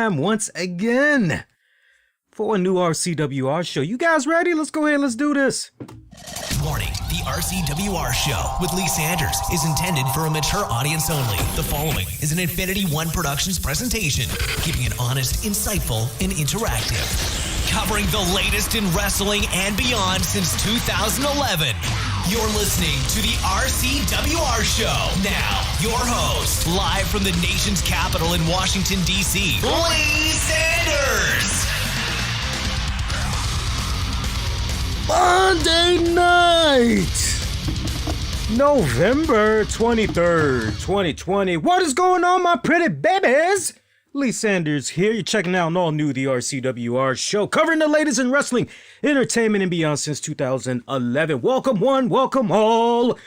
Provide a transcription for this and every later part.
time once again for a new RCWR show. You guys ready? Let's go ahead. Let's do this. Warning, the RCWR show with Lee Sanders is intended for a mature audience only. The following is an Infinity One Productions presentation, keeping it honest, insightful, and interactive. Covering the latest in wrestling and beyond since 2011. You're listening to the RCWR show. Now, your host, live from the nation's capital in Washington, D.C., Lee Sanders. Monday night, November 23rd, 2020. What is going on, my pretty babies? Lee Sanders here. You're checking out an all-new The RCWR show, covering the latest in wrestling, entertainment, and beyond since 2011. Welcome one, welcome all.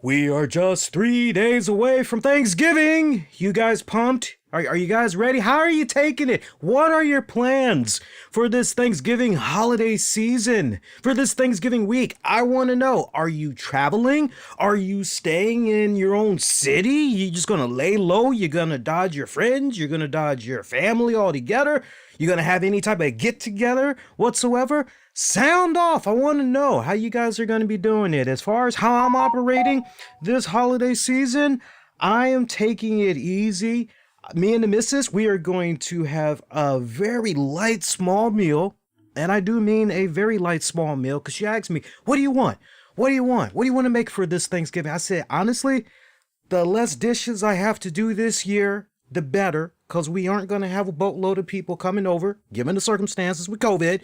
We are just 3 days away from Thanksgiving. You guys pumped? Are you guys ready? How are you taking it? What are your plans for this Thanksgiving holiday season? For this Thanksgiving week? I want to know. Are you traveling? Are you staying in your own city? You just going to lay low? You're going to dodge your friends? You're going to dodge your family altogether? You're going to have any type of get-together whatsoever? Sound off. I want to know how you guys are going to be doing it. As far as how I'm operating this holiday season, I am taking it easy. Me and the missus, we are going to have a very light, small meal. And I do mean a very light, small meal, because she asked me, what do you want? What do you want? What do you want to make for this Thanksgiving? I said, honestly, the less dishes I have to do this year, the better, because we aren't going to have a boatload of people coming over, given the circumstances with COVID.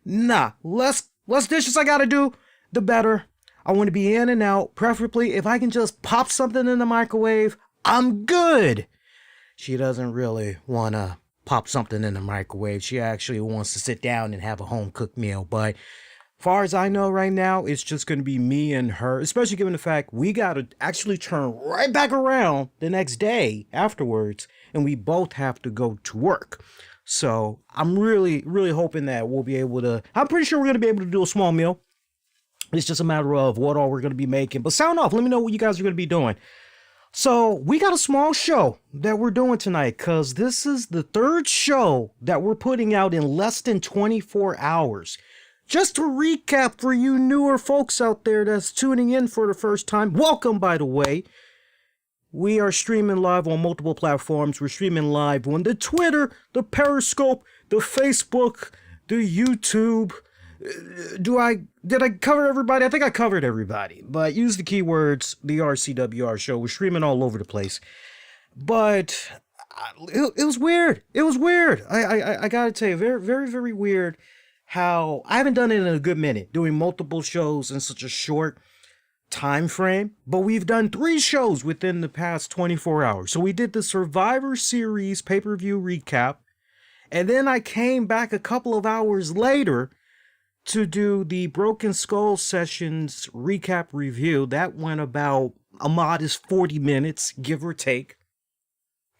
Nah, less dishes I got to do, the better. I want to be in and out. Preferably, if I can just pop something in the microwave, I'm good. She doesn't really want to pop something in the microwave. She actually wants to sit down and have a home-cooked meal. But far as I know right now, it's just going to be me and her, especially given the fact we got to actually turn right back around the next day afterwards, and we both have to go to work. So I'm really, really hoping that we'll be able to, I'm pretty sure we're going to be able to do a small meal. It's just a matter of what all we're going to be making. But sound off. Let me know what you guys are going to be doing. So we got a small show that we're doing tonight because this is the third show that we're putting out in less than 24 hours. Just to recap for you newer folks out there that's tuning in for the first time, welcome, by the way. We are streaming live on multiple platforms. We're streaming live on the Twitter, the Periscope, the Facebook, the YouTube. Did I cover everybody? I think I covered everybody, but use the keywords, the RCWR show. We're streaming all over the place, but it was weird. It was weird. I gotta tell you, very, very, very weird how I haven't done it in a good minute, doing multiple shows in such a short time frame, but we've done 3 shows within the past 24 hours. So we did the Survivor Series pay-per-view recap, and then I came back a couple of hours later to do the Broken Skull Sessions recap review. That went about a modest 40 minutes, give or take.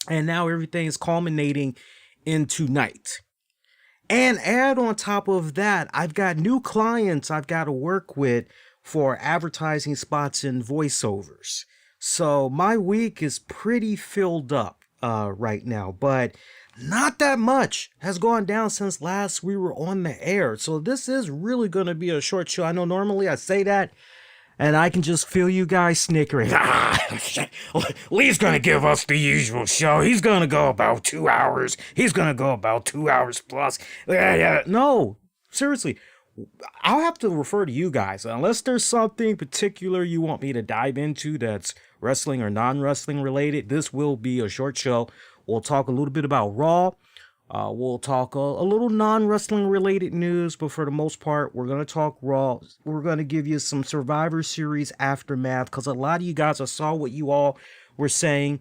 And now everything is culminating into tonight. And add on top of that, I've got new clients I've got to work with for advertising spots and voiceovers. So my week is pretty filled up right now, but not that much has gone down since last we were on the air. So this is really going to be a short show. I know normally I say that and I can just feel you guys snickering. Lee's going to give us the usual show. He's going to go about 2 hours. He's going to go about 2 hours plus. No, seriously. I'll have to refer to you guys. Unless there's something particular you want me to dive into that's wrestling or non-wrestling related, this will be a short show. We'll talk a little bit about Raw. We'll talk a little non-wrestling related news, but for the most part, we're going to talk Raw. We're going to give you some Survivor Series aftermath, because a lot of you guys, I saw what you all were saying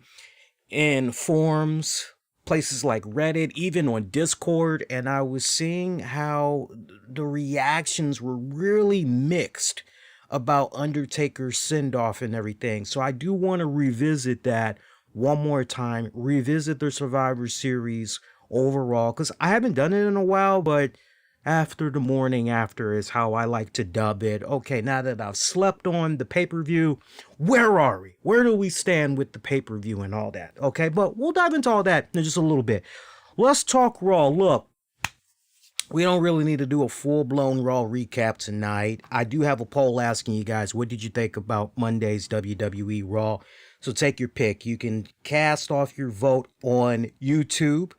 in forums, places like Reddit, even on Discord, and I was seeing how the reactions were really mixed about Undertaker's send-off and everything. So I do want to revisit that one more time, revisit the Survivor Series overall, because I haven't done it in a while, but after the morning after is how I like to dub it. Okay, now that I've slept on the pay-per-view, where are we? Where do we stand with the pay-per-view and all that? Okay, but we'll dive into all that in just a little bit. let's talk Raw. Look, we don't really need to do a full-blown Raw recap tonight. I do have a poll asking you guys, what did you think about Monday's WWE Raw? So take your pick. You can cast off your vote on YouTube,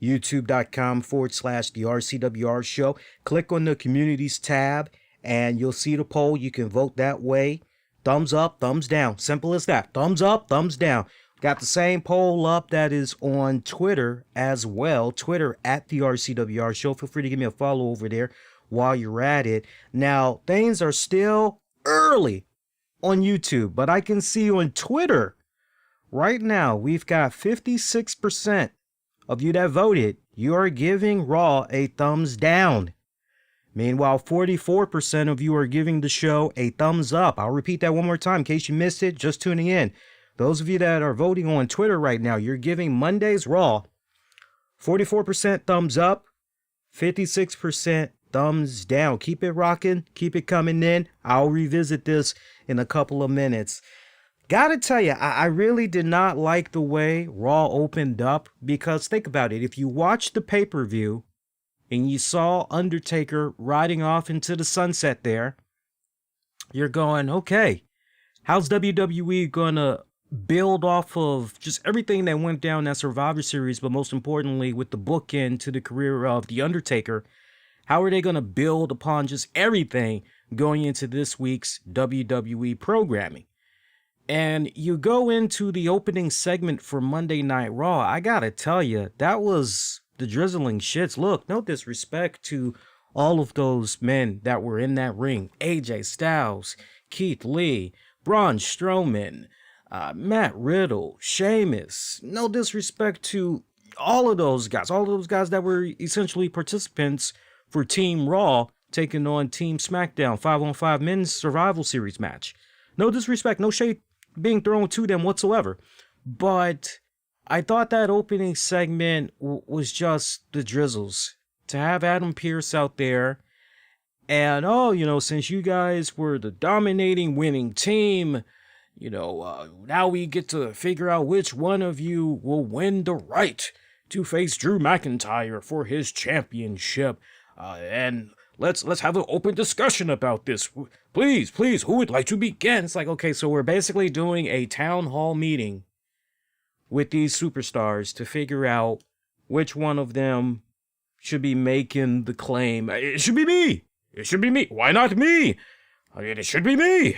youtube.com/the RCWR show. Click on the communities tab and you'll see the poll. You can vote that way. Thumbs up, thumbs down. Simple as that. Thumbs up, thumbs down. Got the same poll up that is on Twitter as well. Twitter @the RCWR show. Feel free to give me a follow over there while you're at it. Now, things are still early on YouTube, but I can see on Twitter right now we've got 56% of you that voted. You are giving Raw a thumbs down. Meanwhile, 44% of you are giving the show a thumbs up. I'll repeat that one more time in case you missed it, just tuning in. Those of you that are voting on Twitter right now, you're giving Monday's Raw 44% thumbs up, 56% thumbs down. Keep it rocking. Keep it coming in. I'll revisit this in a couple of minutes. Gotta tell you, I really did not like the way Raw opened up because think about it. If you watched the pay-per-view and you saw Undertaker riding off into the sunset there, you're going, okay, how's WWE gonna build off of just everything that went down that Survivor Series, but most importantly with the bookend to the career of The Undertaker? How are they going to build upon just everything going into this week's WWE programming? And you go into the opening segment for Monday Night Raw, I gotta tell you, that was the drizzling shits. Look, no disrespect to all of those men that were in that ring. AJ Styles, Keith Lee, Braun Strowman, Matt Riddle, Sheamus. No disrespect to all of those guys that were essentially participants for Team Raw taking on Team SmackDown 5-on-5 men's survival series match. No disrespect, no shade being thrown to them whatsoever. But I thought that opening segment was just the drizzles. To have Adam Pearce out there and, since you guys were the dominating winning team, now we get to figure out which one of you will win the right to face Drew McIntyre for his championship. And let's have an open discussion about this. Please, who would like to begin? It's like, okay, so we're basically doing a town hall meeting with these superstars to figure out which one of them should be making the claim. It should be me. It should be me. Why not me? It should be me.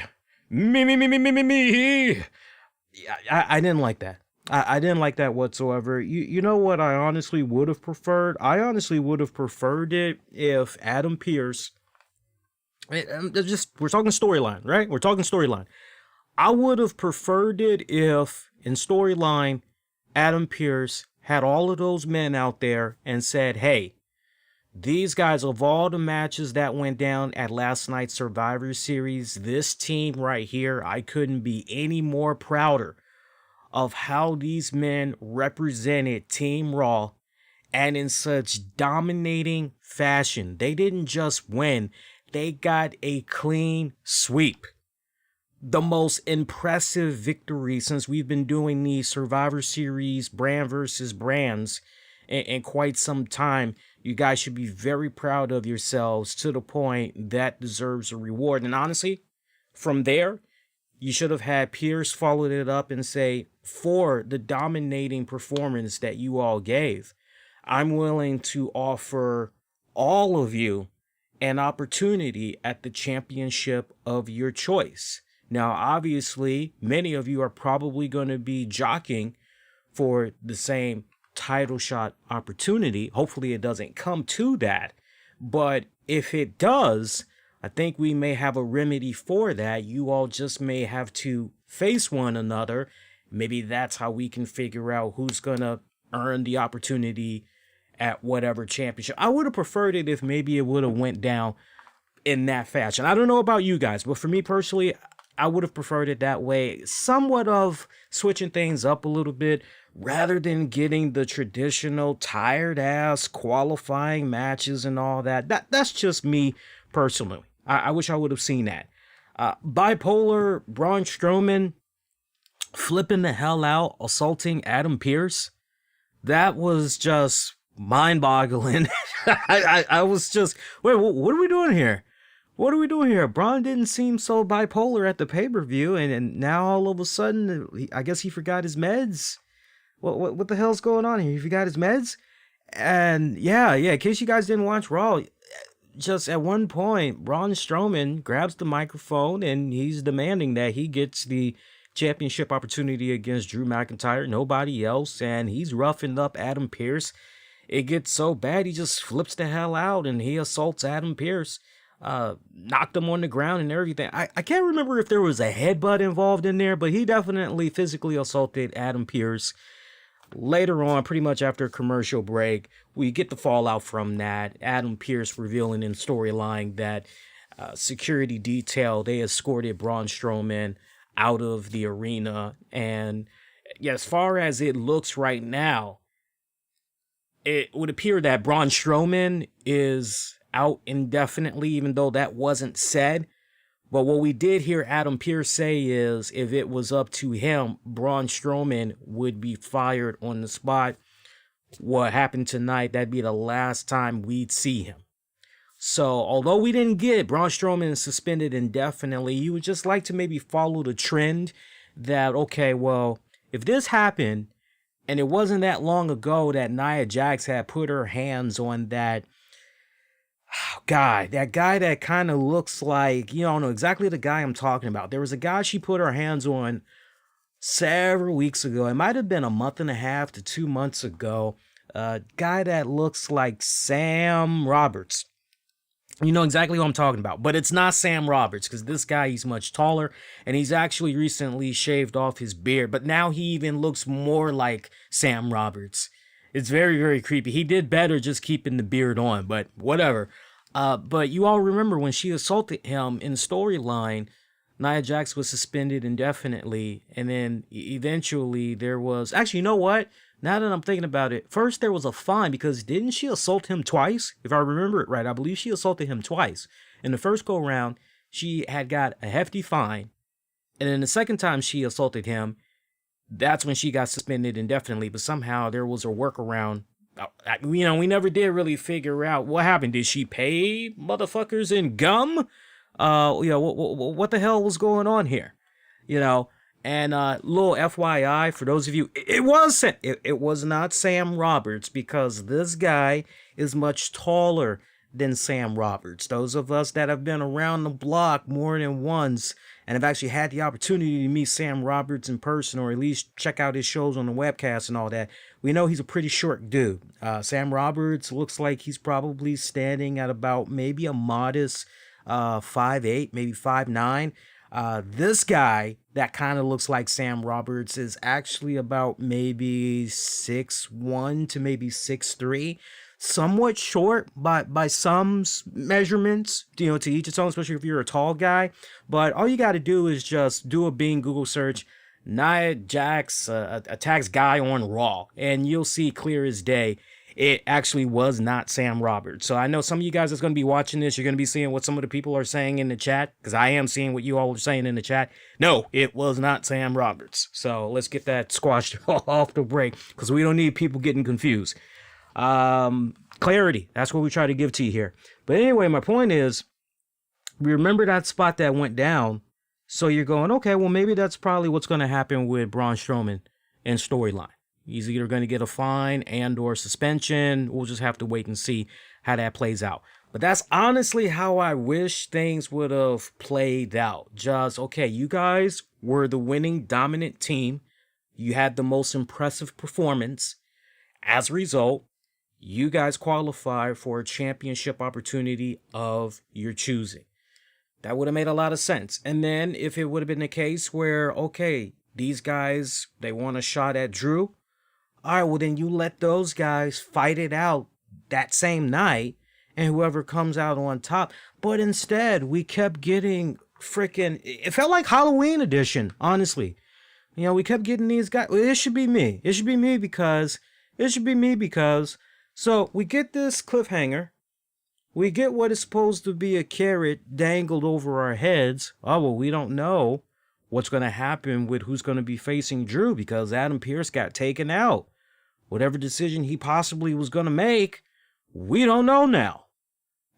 Me. I didn't like that. I didn't like that whatsoever. You know what I honestly would have preferred? I honestly would have preferred it if Adam Pearce, we're talking storyline, right? We're talking storyline. I would have preferred it if, in storyline, Adam Pearce had all of those men out there and said, hey, these guys, of all the matches that went down at last night's Survivor Series, this team right here, I couldn't be any more prouder of how these men represented Team Raw and in such dominating fashion. They didn't just win, they got a clean sweep. The most impressive victory since we've been doing these Survivor Series brand versus brands in quite some time. You guys should be very proud of yourselves to the point that deserves a reward. And honestly, from there, you should have had Pearce follow it up and say, for the dominating performance that you all gave, I'm willing to offer all of you an opportunity at the championship of your choice. Now, obviously, many of you are probably going to be jockeying for the same title shot opportunity. Hopefully it doesn't come to that. But if it does, I think we may have a remedy for that. You all just may have to face one another. Maybe that's how we can figure out who's going to earn the opportunity at whatever championship. I would have preferred it if maybe it would have went down in that fashion. I don't know about you guys, but for me personally, I would have preferred it that way. Somewhat of switching things up a little bit rather than getting the traditional tired ass qualifying matches and all that. That's just me personally. I wish I would have seen that. Bipolar Braun Strowman flipping the hell out, assaulting Adam Pearce. That was just mind-boggling. I was just, wait, what are we doing here? What are we doing here? Braun didn't seem so bipolar at the pay-per-view, and now all of a sudden, I guess he forgot his meds. What the hell's going on here? He forgot his meds? And yeah, in case you guys didn't watch Raw, just at one point, Braun Strowman grabs the microphone and he's demanding that he gets the championship opportunity against Drew McIntyre, nobody else, and he's roughing up Adam Pearce. It gets so bad, he just flips the hell out and he assaults Adam Pearce, knocked him on the ground and everything. I can't remember if there was a headbutt involved in there, but he definitely physically assaulted Adam Pearce. Later on, pretty much after a commercial break, we get the fallout from that. Adam Pearce revealing in storyline that security detail, they escorted Braun Strowman out of the arena. And yeah, as far as it looks right now, it would appear that Braun Strowman is out indefinitely, even though that wasn't said. But what we did hear Adam Pearce say is if it was up to him, Braun Strowman would be fired on the spot. What happened tonight, that'd be the last time we'd see him. So although we didn't get Braun Strowman suspended indefinitely, you would just like to maybe follow the trend that, okay, well, if this happened, and it wasn't that long ago that Nia Jax had put her hands on that guy that kind of looks like, you know exactly the guy I'm talking about. There was a guy she put her hands on several weeks ago. It might have been a month and a half to 2 months ago. A guy that looks like Sam Roberts. You know exactly what I'm talking about, but it's not Sam Roberts because this guy, he's much taller and he's actually recently shaved off his beard, but now he even looks more like Sam Roberts. It's very, very creepy. He did better just keeping the beard on, but whatever. But you all remember when she assaulted him in storyline, Nia Jax was suspended indefinitely, and then eventually there was... Actually, you know what? Now that I'm thinking about it, first there was a fine because didn't she assault him twice? If I remember it right, I believe she assaulted him twice. In the first go-round, she had got a hefty fine, and then the second time she assaulted him, that's when she got suspended indefinitely, but somehow there was a workaround. You know, we never did really figure out what happened. Did she pay motherfuckers in gum? What the hell was going on here? You know, and little FYI for those of you, it was not Sam Roberts because this guy is much taller than Sam Roberts. Those of us that have been around the block more than once and have actually had the opportunity to meet Sam Roberts in person or at least check out his shows on the webcast and all that, we know he's a pretty short dude. Sam Roberts looks like he's probably standing at about maybe a modest 5'8", maybe 5'9". This guy that kind of looks like Sam Roberts is actually about maybe 6'1" to maybe 6'3". Somewhat short by some measurements, you know, to each its own, especially if you're a tall guy. But all you got to do is just do a Bing Google search, Nia Jax attacks guy on Raw, and you'll see clear as day it actually was not Sam Roberts. So I know some of you guys that's going to be watching this, you're going to be seeing what some of the people are saying in the chat, because I am seeing what you all are saying in the chat. No, it was not Sam Roberts. So let's get that squashed off the break, because we don't need people getting confused. Clarity, that's what we try to give to you here. But anyway, my point is, we remember that spot that went down, so you're going, okay, well, maybe that's probably what's going to happen with Braun Strowman in storyline. He's either going to get a fine and or suspension. We'll just have to wait and see how that plays out. But that's honestly how I wish things would have played out. Just, okay, you guys were the winning dominant team. You had the most impressive performance. As a result, you guys qualify for a championship opportunity of your choosing. That would have made a lot of sense. And then if it would have been the case where, okay, these guys, they want a shot at Drew. All right, well, then you let those guys fight it out that same night and whoever comes out on top. But instead, we kept getting freaking, it felt like Halloween edition, honestly. You know, we kept getting these guys. Well, it should be me. It should be me because, so we get this cliffhanger. We get what is supposed to be a carrot dangled over our heads. Oh, well, we don't know what's going to happen with who's going to be facing Drew because Adam Pearce got taken out. whatever decision he possibly was going to make, we don't know now.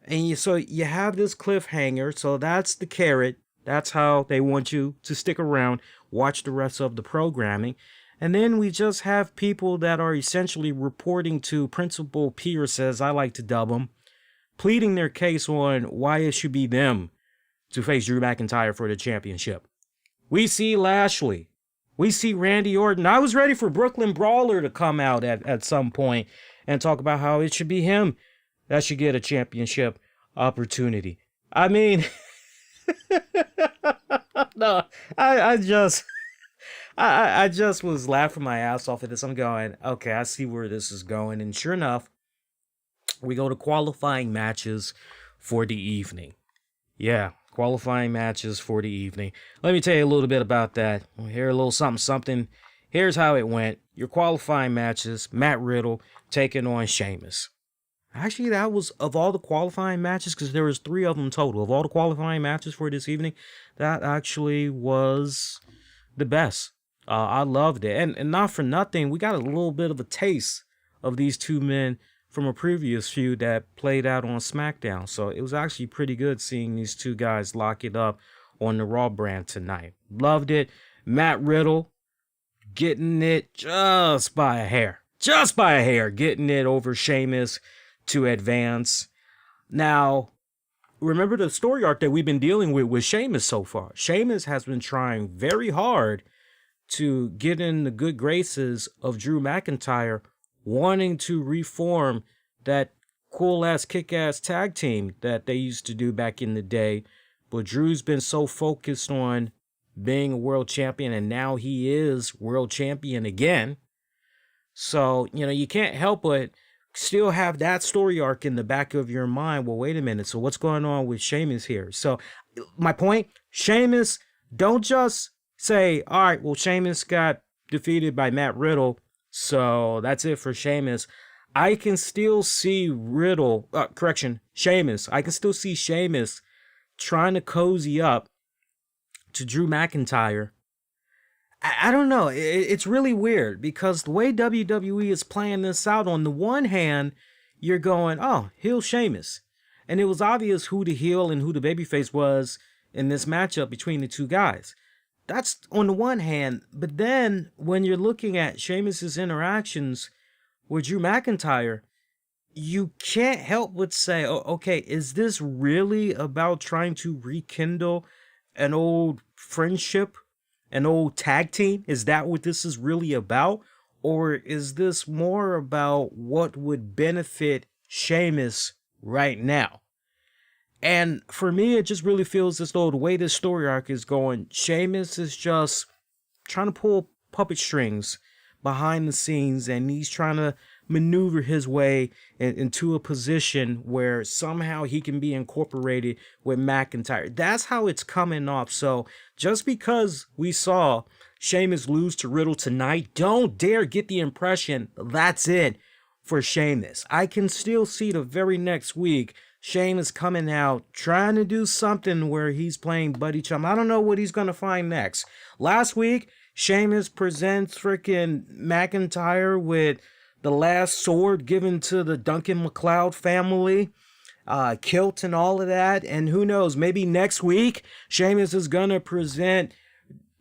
And so you have this cliffhanger. So that's the carrot. That's how they want you to stick around, watch the rest of the programming. And then we just have people that are essentially reporting to Principal Pierce, as I like to dub them, pleading their case on why it should be them to face Drew McIntyre for the championship. We see Lashley. We see Randy Orton. I was ready for Brooklyn Brawler to come out at some point and talk about how it should be him that should get a championship opportunity. I mean, no, I just was laughing my ass off at this. I'm going, okay, I see where this is going. And sure enough, we go to qualifying matches for the evening. Yeah, qualifying matches for the evening. Let me tell you a little bit about that. We'll hear a little something. Here's how it went. Your qualifying matches, Matt Riddle taking on Sheamus. Actually, that was, of all the qualifying matches, because there was 3 of them total, of all the qualifying matches for this evening, that actually was the best. I loved it. And not for nothing, we got a little bit of a taste of these two men from a previous feud that played out on SmackDown. So it was actually pretty good seeing these two guys lock it up on the Raw brand tonight. Loved it. Matt Riddle getting it just by a hair. Just by a hair. Getting it over Sheamus to advance. Now, remember the story arc that we've been dealing with Sheamus so far. Sheamus has been trying very hard to get in the good graces of Drew McIntyre, wanting to reform that cool-ass, kick-ass tag team that they used to do back in the day. But Drew's been so focused on being a world champion, and now he is world champion again. So, you can't help but still have that story arc in the back of your mind. Well, wait a minute. So what's going on with Sheamus here? So my point, Sheamus, don't just say, all right, well, Sheamus got defeated by Matt Riddle, so that's it for Sheamus. I can still see Sheamus. I can still see Sheamus trying to cozy up to Drew McIntyre. I don't know. It's really weird because the way WWE is playing this out, on the one hand, you're going, oh, heel Sheamus. And it was obvious who the heel and who the babyface was in this matchup between the two guys. That's on the one hand. But then when you're looking at Sheamus's interactions with Drew McIntyre, you can't help but say, oh, okay, is this really about trying to rekindle an old friendship? An old tag team? Is that what this is really about? Or is this more about what would benefit Sheamus right now? And for me, it just really feels as though the way this story arc is going, Sheamus is just trying to pull puppet strings behind the scenes, and he's trying to maneuver his way into a position where somehow he can be incorporated with McIntyre. That's how it's coming off. So just because we saw Sheamus lose to Riddle tonight, don't dare get the impression that's it for Sheamus. I can still see the very next week Sheamus coming out trying to do something where he's playing buddy chum. I don't know what he's going to find next. Last week, Sheamus presents freaking McIntyre with the last sword given to the Duncan MacLeod family, kilt and all of that. And who knows, maybe next week, Sheamus is going to present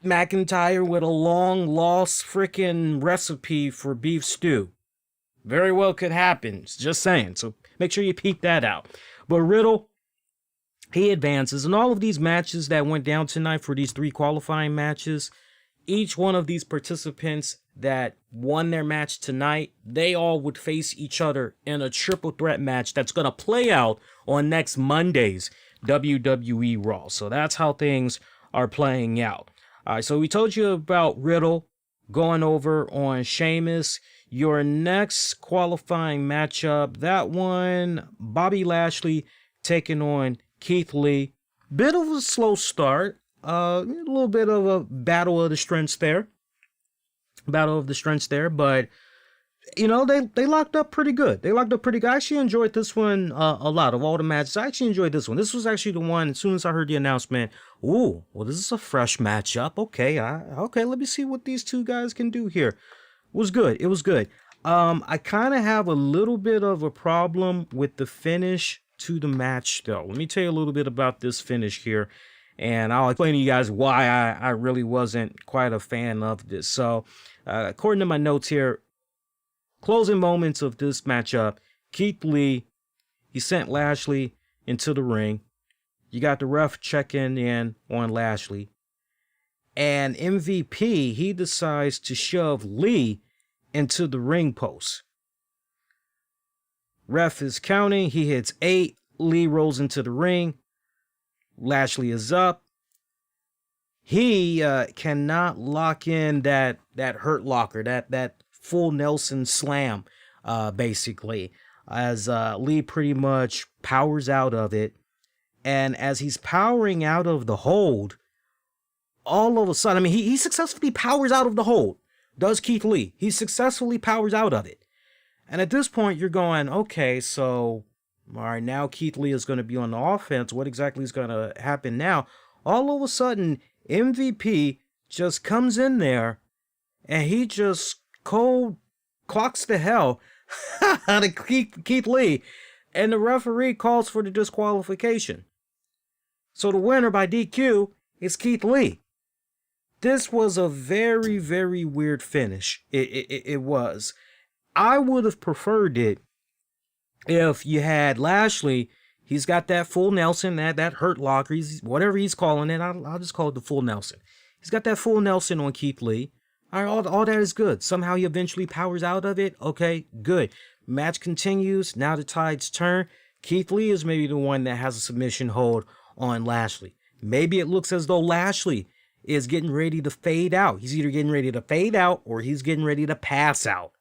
McIntyre with a long lost freaking recipe for beef stew. Very well could happen. Just saying. So make sure you peep that out. But Riddle, he advances. And all of these matches that went down tonight for these 3 qualifying matches, each one of these participants that won their match tonight, they all would face each other in a triple threat match that's going to play out on next Monday's WWE Raw. So that's how things are playing out. All right, so we told you about Riddle going over on Sheamus. Your next qualifying matchup, that one, Bobby Lashley taking on Keith Lee. Bit of a slow start. A little bit of a battle of the strengths there. But, they locked up pretty good. I actually enjoyed this one a lot. Of all the matches, I actually enjoyed this one. This was actually the one, as soon as I heard the announcement, ooh, well, this is a fresh matchup. Okay, let me see what these two guys can do here. It was good. I kind of have a little bit of a problem with the finish to the match, though. Let me tell you a little bit about this finish here, and I'll explain to you guys why I really wasn't quite a fan of this. So, according to my notes here, closing moments of this matchup, Keith Lee, he sent Lashley into the ring. You got the ref checking in on Lashley. And MVP, he decides to shove Lee into the ring post. Ref is counting. He hits 8. Lee rolls into the ring. Lashley is up. He cannot lock in that hurt locker, that full Nelson slam, basically, as Lee pretty much powers out of it. And as he's powering out of the hold, all of a sudden, I mean, he successfully powers out of the hold. Does Keith Lee. He successfully powers out of it. And at this point, you're going, okay, so, all right, now Keith Lee is going to be on the offense. What exactly is going to happen now? All of a sudden, MVP just comes in there, and he just cold clocks the hell out of Keith Lee, and the referee calls for the disqualification. So the winner by DQ is Keith Lee. This was a very, very weird finish. It was. I would have preferred it if you had Lashley. He's got that full Nelson, that hurt locker, whatever he's calling it. I'll just call it the full Nelson. He's got that full Nelson on Keith Lee. All right, all that is good. Somehow he eventually powers out of it. Okay, good. Match continues. Now the tides turn. Keith Lee is maybe the one that has a submission hold on Lashley. Maybe it looks as though Lashley is getting ready to fade out. He's either getting ready to fade out or he's getting ready to pass out.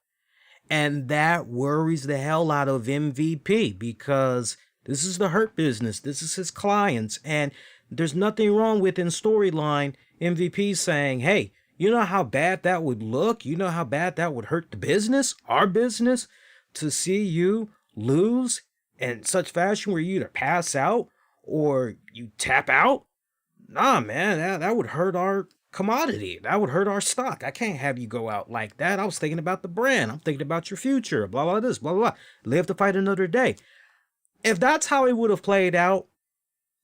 And that worries the hell out of MVP because this is the Hurt Business. This is his clients. And there's nothing wrong with in storyline MVP saying, hey, you know how bad that would look? You know how bad that would hurt the business, our business, to see you lose in such fashion where you either pass out or you tap out? Nah, man, that would hurt our commodity. That would hurt our stock. I can't have you go out like that. I was thinking about the brand. I'm thinking about your future. Blah, blah, this, blah, blah, blah. Live to fight another day. If that's how it would have played out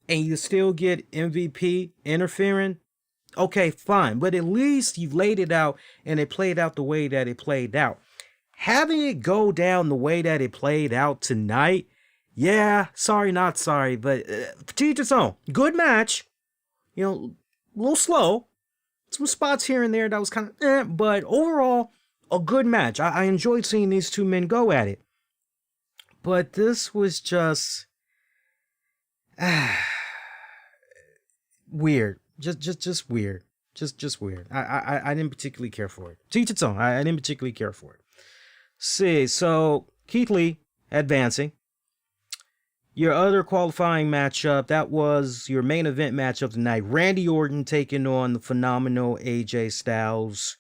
and you still get MVP interfering, okay, fine. But at least you've laid it out and it played out the way that it played out. Having it go down the way that it played out tonight, yeah, sorry, not sorry, but to each its own. Good match. You know, a little slow. Some spots here and there that was kind of but overall, a good match. I enjoyed seeing these two men go at it. But this was just weird. Just weird. Just weird. I didn't particularly care for it. To each its own. I didn't particularly care for it. See, so Keith Lee advancing. Your other qualifying matchup, that was your main event matchup tonight. Randy Orton taking on the phenomenal AJ Styles.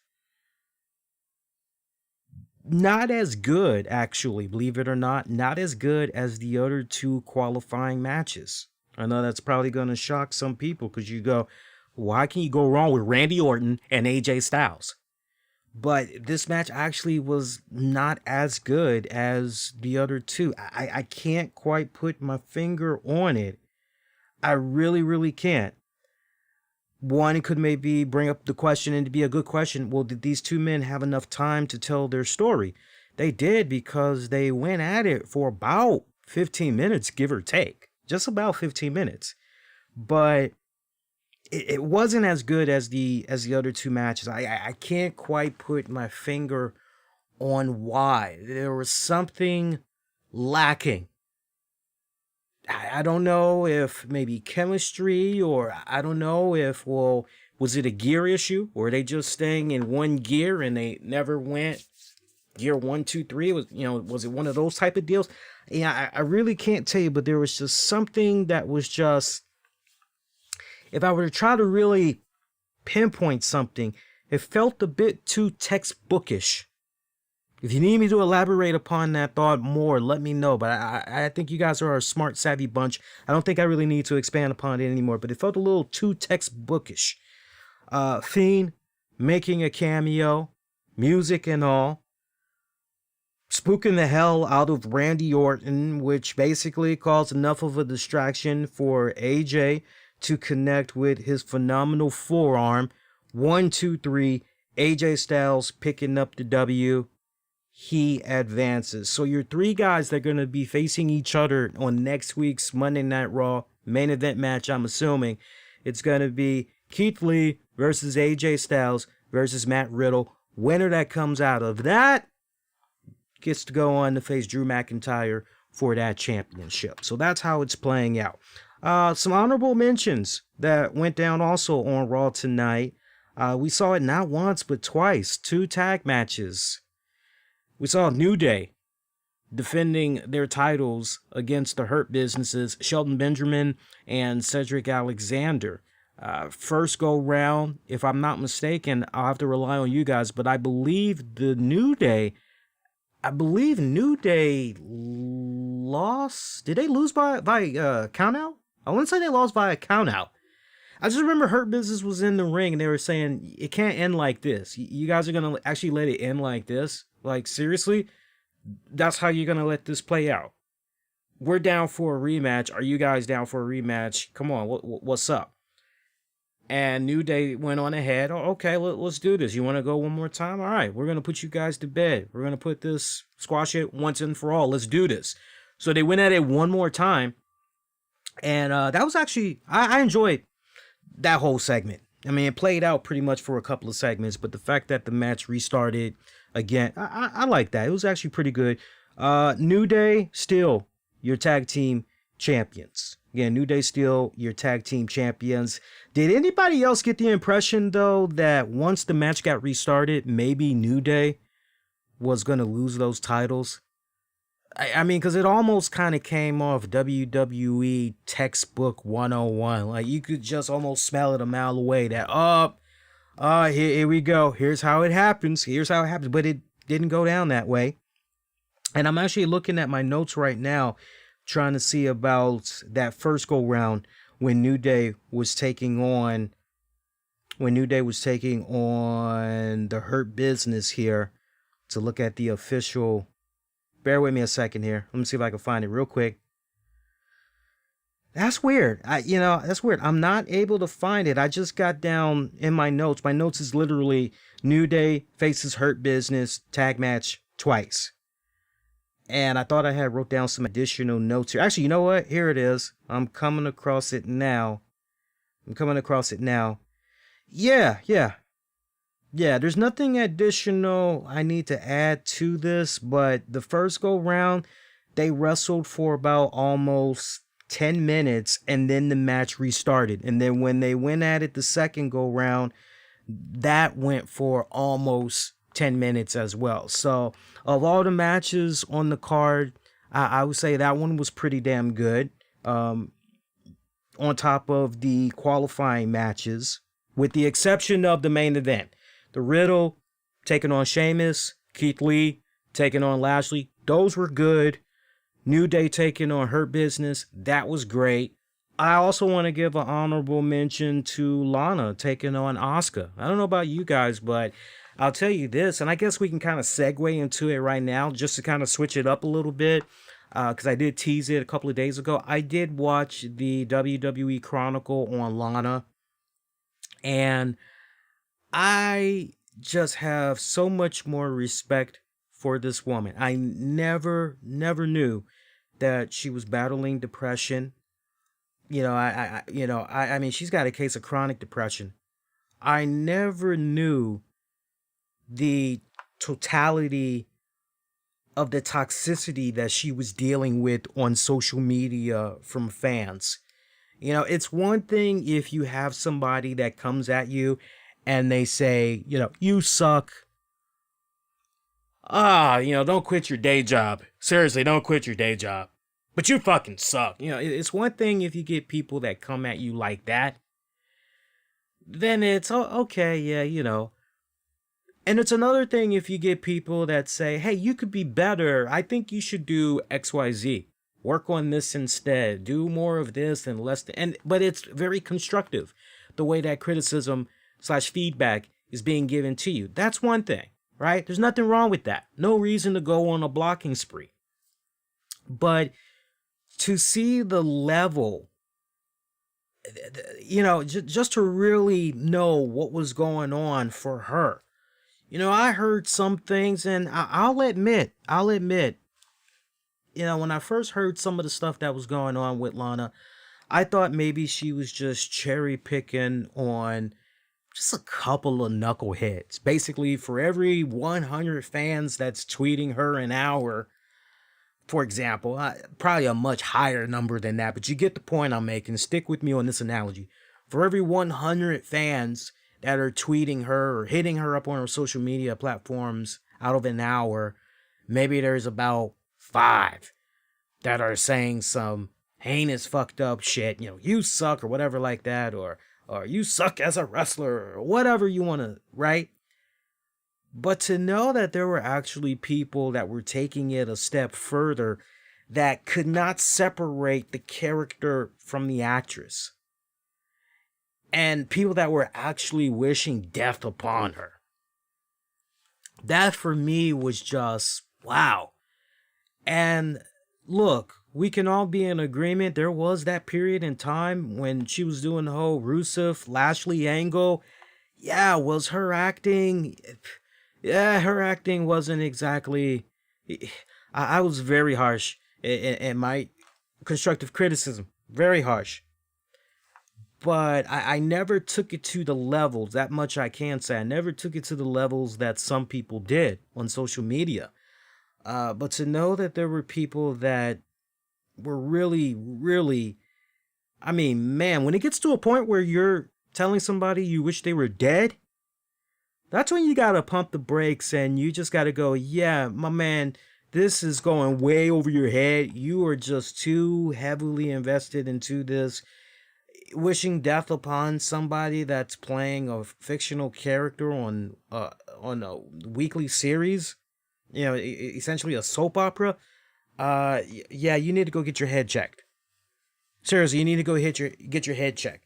Not as good, actually, believe it or not. Not as good as the other two qualifying matches. I know that's probably going to shock some people because you go, why can you go wrong with Randy Orton and AJ Styles? But this match actually was not as good as the other two. I can't quite put my finger on it. I really can't. One, it could maybe bring up the question and to be a good question. Well, did these two men have enough time to tell their story? They did because they went at it for about 15 minutes, give or take. Just about 15 minutes. But it wasn't as good as the other two matches. I can't quite put my finger on why. There was something lacking. I don't know if maybe chemistry or I don't know if, well, was it a gear issue? Or were they just staying in one gear and they never went gear 1, 2, 3? Was it one of those type of deals? Yeah, I really can't tell you, but there was just something that was just, if I were to try to really pinpoint something, it felt a bit too textbookish. If you need me to elaborate upon that thought more, let me know. But I think you guys are a smart, savvy bunch. I don't think I really need to expand upon it anymore. But it felt a little too textbookish. Fiend making a cameo, music and all. spooking the hell out of Randy Orton, which basically caused enough of a distraction for AJ to connect with his phenomenal forearm. 1, 2, 3. AJ Styles picking up the W. He advances. So your three guys that are going to be facing each other on next week's Monday Night Raw main event match, I'm assuming it's going to be Keith Lee versus AJ Styles versus Matt Riddle. Winner that comes out of that gets to go on to face Drew McIntyre for that championship. So that's how it's playing out. Some honorable mentions that went down also on Raw tonight. We saw it not once, but twice. 2 tag matches. We saw New Day defending their titles against the Hurt Businesses, Shelton Benjamin and Cedric Alexander. First go round, if I'm not mistaken, I'll have to rely on you guys, but I believe New Day lost. Did they lose by count out? I wouldn't say they lost by a count out. I just remember Hurt Business was in the ring and they were saying it can't end like this. You guys are gonna actually let it end like this? Like, seriously? That's how you're gonna let this play out? We're down for a rematch. Are you guys down for a rematch? Come on, what's up? And New Day went on ahead. Oh, okay, let's do this. You want to go one more time? All right, we're going to put you guys to bed. We're going to squash it once and for all. Let's do this. So they went at it one more time. And that was actually, I enjoyed that whole segment. I mean, it played out pretty much for a couple of segments, but the fact that the match restarted again, I like that. It was actually pretty good. New Day, still your tag team champions. Again, New Day still your tag team champions. Did anybody else get the impression, though, that once the match got restarted, maybe New Day was going to lose those titles? I mean, because it almost kind of came off WWE textbook 101. Like, you could just almost smell it a mile away that, here we go. Here's how it happens. Here's how it happens. But it didn't go down that way. And I'm actually looking at my notes right now, trying to see about that first go round when New Day was taking on the Hurt Business here, to look at the official. Bear with me a second here. Let me see if I can find it real quick. That's weird. That's weird. I'm not able to find it. I just got down in my notes. My notes is literally New Day faces Hurt Business tag match twice. And I thought I had wrote down some additional notes here. Actually, you know what? Here it is. I'm coming across it now. Yeah. There's nothing additional I need to add to this, but the first go round, they wrestled for about almost 10 minutes and then the match restarted. And then when they went at it the second go round, that went for almost 10 minutes as well. So of all the matches on the card, I would say that one was pretty damn good. On top of the qualifying matches, with the exception of the main event, the Riddle taking on Sheamus, Keith Lee taking on Lashley, those were good. New Day taking on Hurt Business, that was great. I also want to give an honorable mention to Lana taking on Asuka. I don't know about you guys, but I'll tell you this, and I guess we can kind of segue into it right now just to kind of switch it up a little bit, because I did tease it a couple of days ago. I did watch the WWE Chronicle on Lana, and I just have so much more respect for this woman. I never knew that she was battling depression. I mean, she's got a case of chronic depression. I never knew the totality of the toxicity that she was dealing with on social media from fans. It's one thing if you have somebody that comes at you and they say, you suck. Don't quit your day job. Seriously, don't quit your day job. But you fucking suck. It's one thing if you get people that come at you like that. Then it's, okay, yeah, And it's another thing if you get people that say, hey, you could be better. I think you should do XYZ. Work on this instead. Do more of this and less. But it's very constructive, the way that criticism / feedback is being given to you. That's one thing. right? There's nothing wrong with that. No reason to go on a blocking spree. But to see the level, just to really know what was going on for her. I heard some things, and I'll admit, when I first heard some of the stuff that was going on with Lana, I thought maybe she was just cherry picking on just a couple of knuckleheads. Basically, for every 100 fans that's tweeting her an hour, for example, probably a much higher number than that, but you get the point I'm making. Stick with me on this analogy. For every 100 fans that are tweeting her or hitting her up on her social media platforms out of an hour, maybe there's about 5 that are saying some heinous fucked up shit, you suck or whatever like that, or you suck as a wrestler or whatever you want to, right? But to know that there were actually people that were taking it a step further that could not separate the character from the actress, and people that were actually wishing death upon her, that for me was just wow. And look, we can all be in agreement. There was that period in time when she was doing the whole Rusev Lashley angle. Yeah, was her acting? Yeah, her acting wasn't exactly. I was very harsh in my constructive criticism. Very harsh. But I never took it to the levels, that much I can say. I never took it to the levels that some people did on social media. But to know that there were people that were really, really, I mean, man, when it gets to a point where you're telling somebody you wish they were dead, that's when you gotta pump the brakes and you just gotta go, yeah, my man, this is going way over your head. You are just too heavily invested into this. Wishing death upon somebody that's playing a fictional character on a weekly series, essentially a soap opera. Yeah, you need to go get your head checked. Seriously, you need to go get your head checked.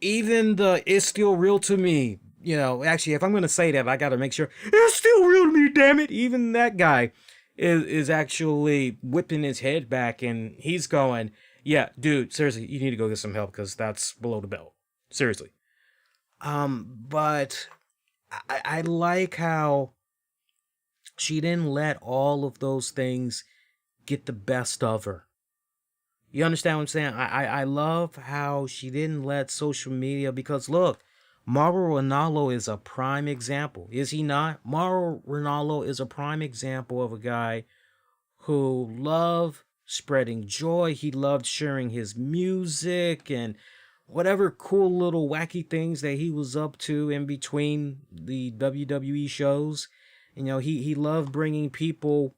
Even the "it's still real to me," actually, if I'm gonna say that, I gotta make sure it's still real to me. Damn it! Even that guy is actually whipping his head back, and he's going, "Yeah, dude, seriously, you need to go get some help because that's below the belt." Seriously. But I like how she didn't let all of those things get the best of her. You understand what I'm saying? I love how she didn't let social media, because look, Mauro Ranallo is a prime example. Is he not? Mauro Ranallo is a prime example of a guy who loved spreading joy. He loved sharing his music and whatever cool little wacky things that he was up to in between the WWE shows. He loved bringing people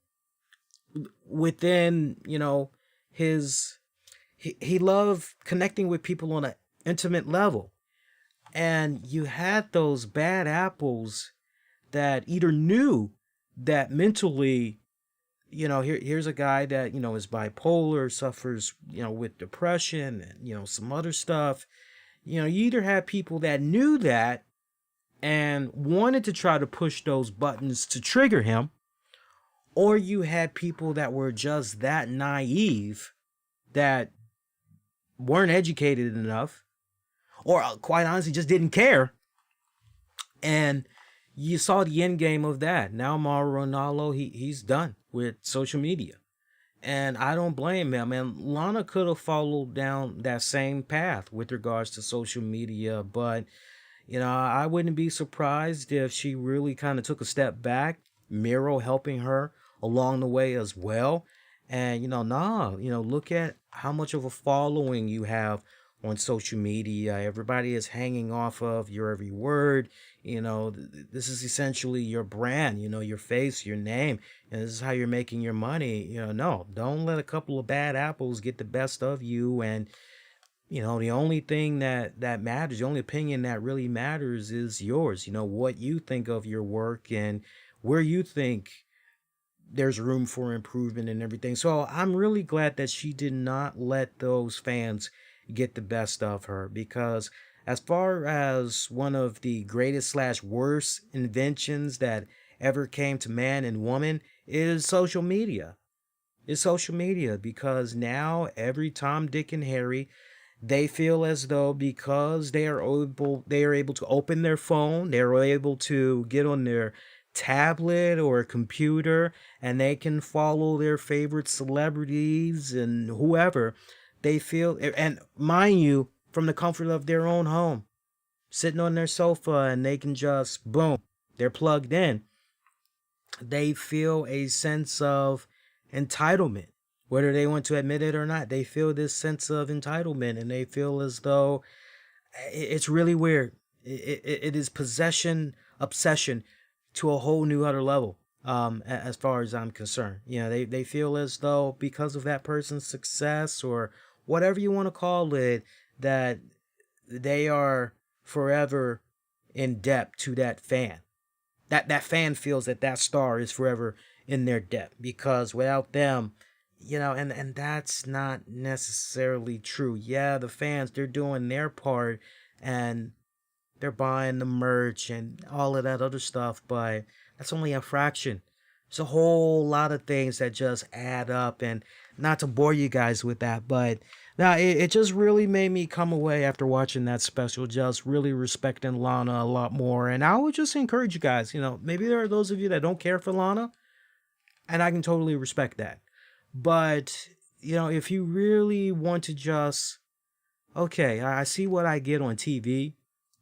within, his, he loved connecting with people on an intimate level. And you had those bad apples that either knew that mentally, here's a guy that, is bipolar, suffers, with depression and, some other stuff. You either had people that knew that and wanted to try to push those buttons to trigger him, or you had people that were just that naive, that weren't educated enough, or quite honestly just didn't care. And you saw the end game of that. Now Mauro Ranallo, he's done with social media. And I don't blame him. And Lana could have followed down that same path with regards to social media. But, I wouldn't be surprised if she really kind of took a step back, Miro helping her along the way as well. And, look at how much of a following you have on social media. Everybody is hanging off of your every word. This is essentially your brand, your face, your name, and this is how you're making your money. No, don't let a couple of bad apples get the best of you. And, the only thing that matters, the only opinion that really matters is yours. What you think of your work and where you think there's room for improvement and everything. So I'm really glad that she did not let those fans get the best of her, because as far as one of the greatest / worst inventions that ever came to man and woman is social media. It's social media, because now every Tom, Dick, and Harry, they feel as though because they are able to open their phone, they're able to get on their tablet or computer, and they can follow their favorite celebrities and whoever they feel, and mind you, from the comfort of their own home, sitting on their sofa, and they can just boom, they're plugged in. They feel a sense of entitlement, whether they want to admit it or not. They feel this sense of entitlement, and they feel as though it's really weird. It is possession, obsession to a whole new other level. As far as I'm concerned, they feel as though because of that person's success, or whatever you want to call it, that they are forever in debt to that fan. That fan feels that that star is forever in their debt, because without them, and that's not necessarily true. Yeah, the fans, they're doing their part, and they're buying the merch and all of that other stuff, but that's only a fraction. It's a whole lot of things that just add up, and not to bore you guys with that, but now it just really made me come away after watching that special just really respecting Lana a lot more. And I would just encourage you guys, maybe there are those of you that don't care for Lana, and I can totally respect that. But, if you really want to just, okay, I see what I get on TV,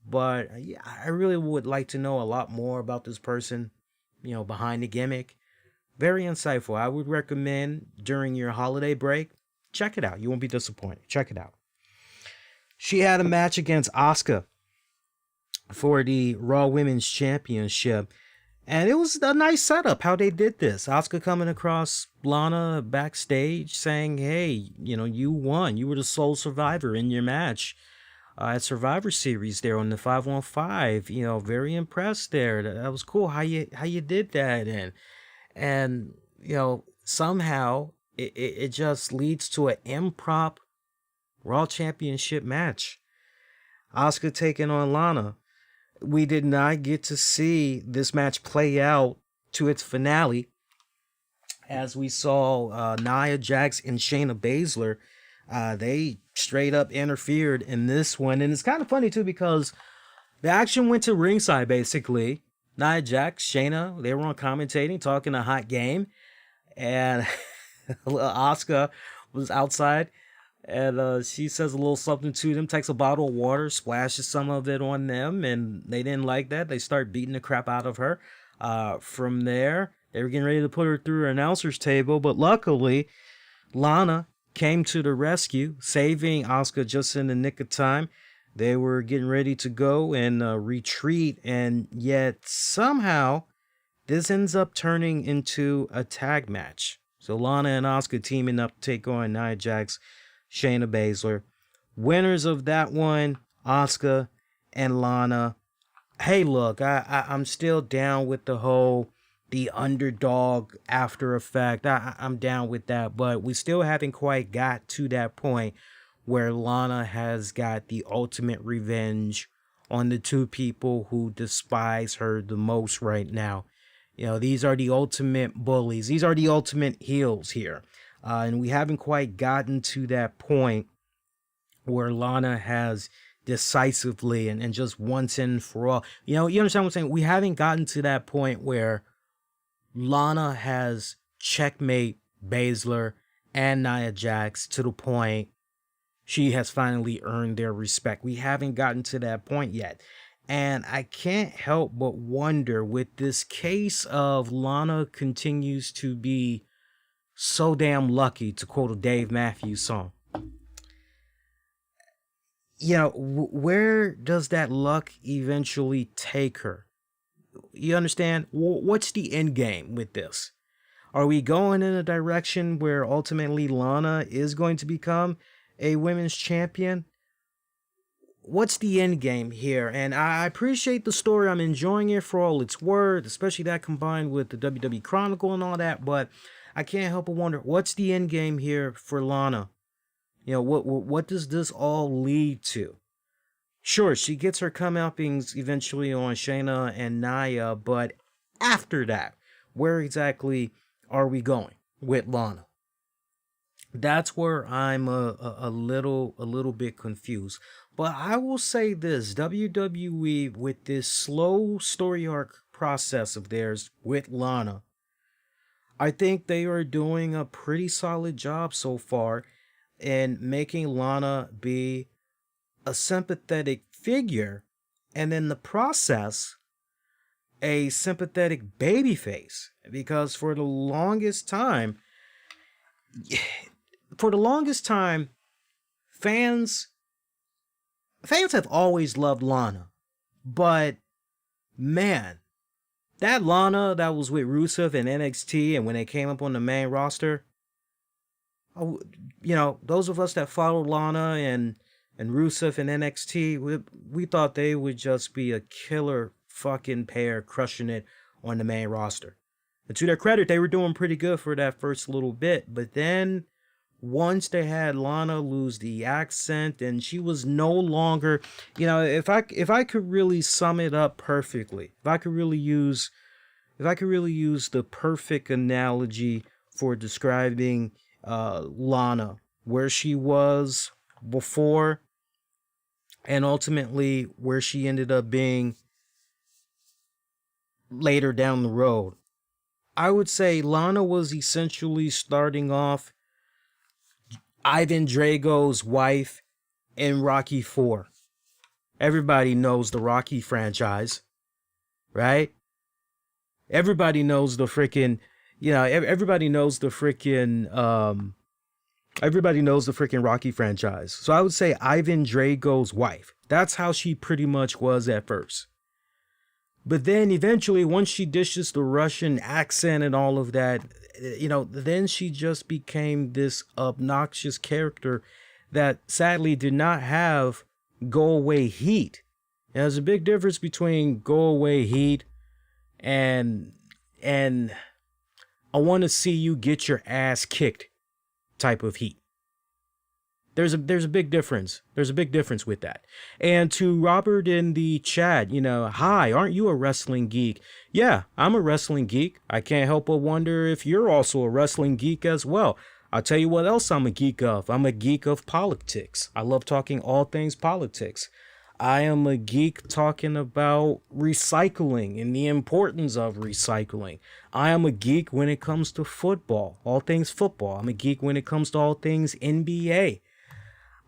but yeah, I really would like to know a lot more about this person, behind the gimmick. Very insightful. I would recommend during your holiday break, check it out. You won't be disappointed. Check it out. She had a match against Asuka for the Raw Women's Championship, and it was a nice setup how they did this. Asuka coming across Lana backstage saying, hey, you won. You were the sole survivor in your match at Survivor Series there on the 5-on-5. Very impressed there. That was cool how you did that. And somehow it just leads to an improp Raw Championship match. Asuka taking on Lana. We did not get to see this match play out to its finale, as we saw Naya, Jax, and Shayna Baszler. They straight up interfered in this one. And it's kind of funny too, because the action went to ringside basically. Nia Jax, Shayna, they were on commentating, talking a hot game. And Asuka was outside, and she says a little something to them, takes a bottle of water, splashes some of it on them, and they didn't like that. They start beating the crap out of her. From there, they were getting ready to put her through her announcer's table, but luckily, Lana came to the rescue, saving Asuka just in the nick of time. They were getting ready to go and retreat, and yet somehow this ends up turning into a tag match. So Lana and Asuka teaming up to take on Nia Jax, Shayna Baszler. Winners of that one, Asuka and Lana. Hey, look, I'm still down with the underdog after effect. I'm down with that, but we still haven't quite got to that point where Lana has got the ultimate revenge on the two people who despise her the most right now. These are the ultimate bullies. These are the ultimate heels here. And we haven't quite gotten to that point where Lana has decisively and just once and for all. You understand what I'm saying? We haven't gotten to that point where Lana has checkmate Baszler and Nia Jax to the point she has finally earned their respect. We haven't gotten to that point yet. And I can't help but wonder, with this case of Lana continues to be so damn lucky, to quote a Dave Matthews song. Where does that luck eventually take her? You understand? What's the end game with this? Are we going in a direction where ultimately Lana is going to become a women's champion? What's the end game here? And I appreciate the story. I'm enjoying it for all it's worth, especially that combined with the WWE Chronicle and all that. But I can't help but wonder, what's the end game here for Lana? What does this all lead to? Sure, she gets her comeuppings eventually on Shayna and Naya, but after that, where exactly are we going with Lana? That's where I'm a little bit confused. But I will say this, WWE, with this slow story arc process of theirs with Lana, I think they are doing a pretty solid job so far in making Lana be a sympathetic figure, and in the process a sympathetic babyface. Because for the longest time, fans have always loved Lana. But man, that Lana that was with Rusev in NXT, and when they came up on the main roster, those of us that followed Lana and Rusev in NXT, we thought they would just be a killer fucking pair crushing it on the main roster. And to their credit, they were doing pretty good for that first little bit. But then once they had Lana lose the accent and she was no longer, if I could really sum it up perfectly, if I could really use the perfect analogy for describing Lana, where she was before and ultimately where she ended up being later down the road, I would say Lana was essentially starting off Ivan Drago's wife in Rocky IV. Everybody knows the Rocky franchise, right? Everybody knows the freaking, everybody knows the freaking Rocky franchise. So I would say Ivan Drago's wife. That's how she pretty much was at first. But then eventually, once she dishes the Russian accent and all of that, then she just became this obnoxious character that sadly did not have go away heat. And there's a big difference between go away heat and I want to see you get your ass kicked type of heat. There's a big difference. There's a big difference with that. And to Robert in the chat, hi, aren't you a wrestling geek? Yeah, I'm a wrestling geek. I can't help but wonder if you're also a wrestling geek as well. I'll tell you what else I'm a geek of. I'm a geek of politics. I love talking all things politics. I am a geek talking about recycling and the importance of recycling. I am a geek when it comes to football, all things football. I'm a geek when it comes to all things NBA.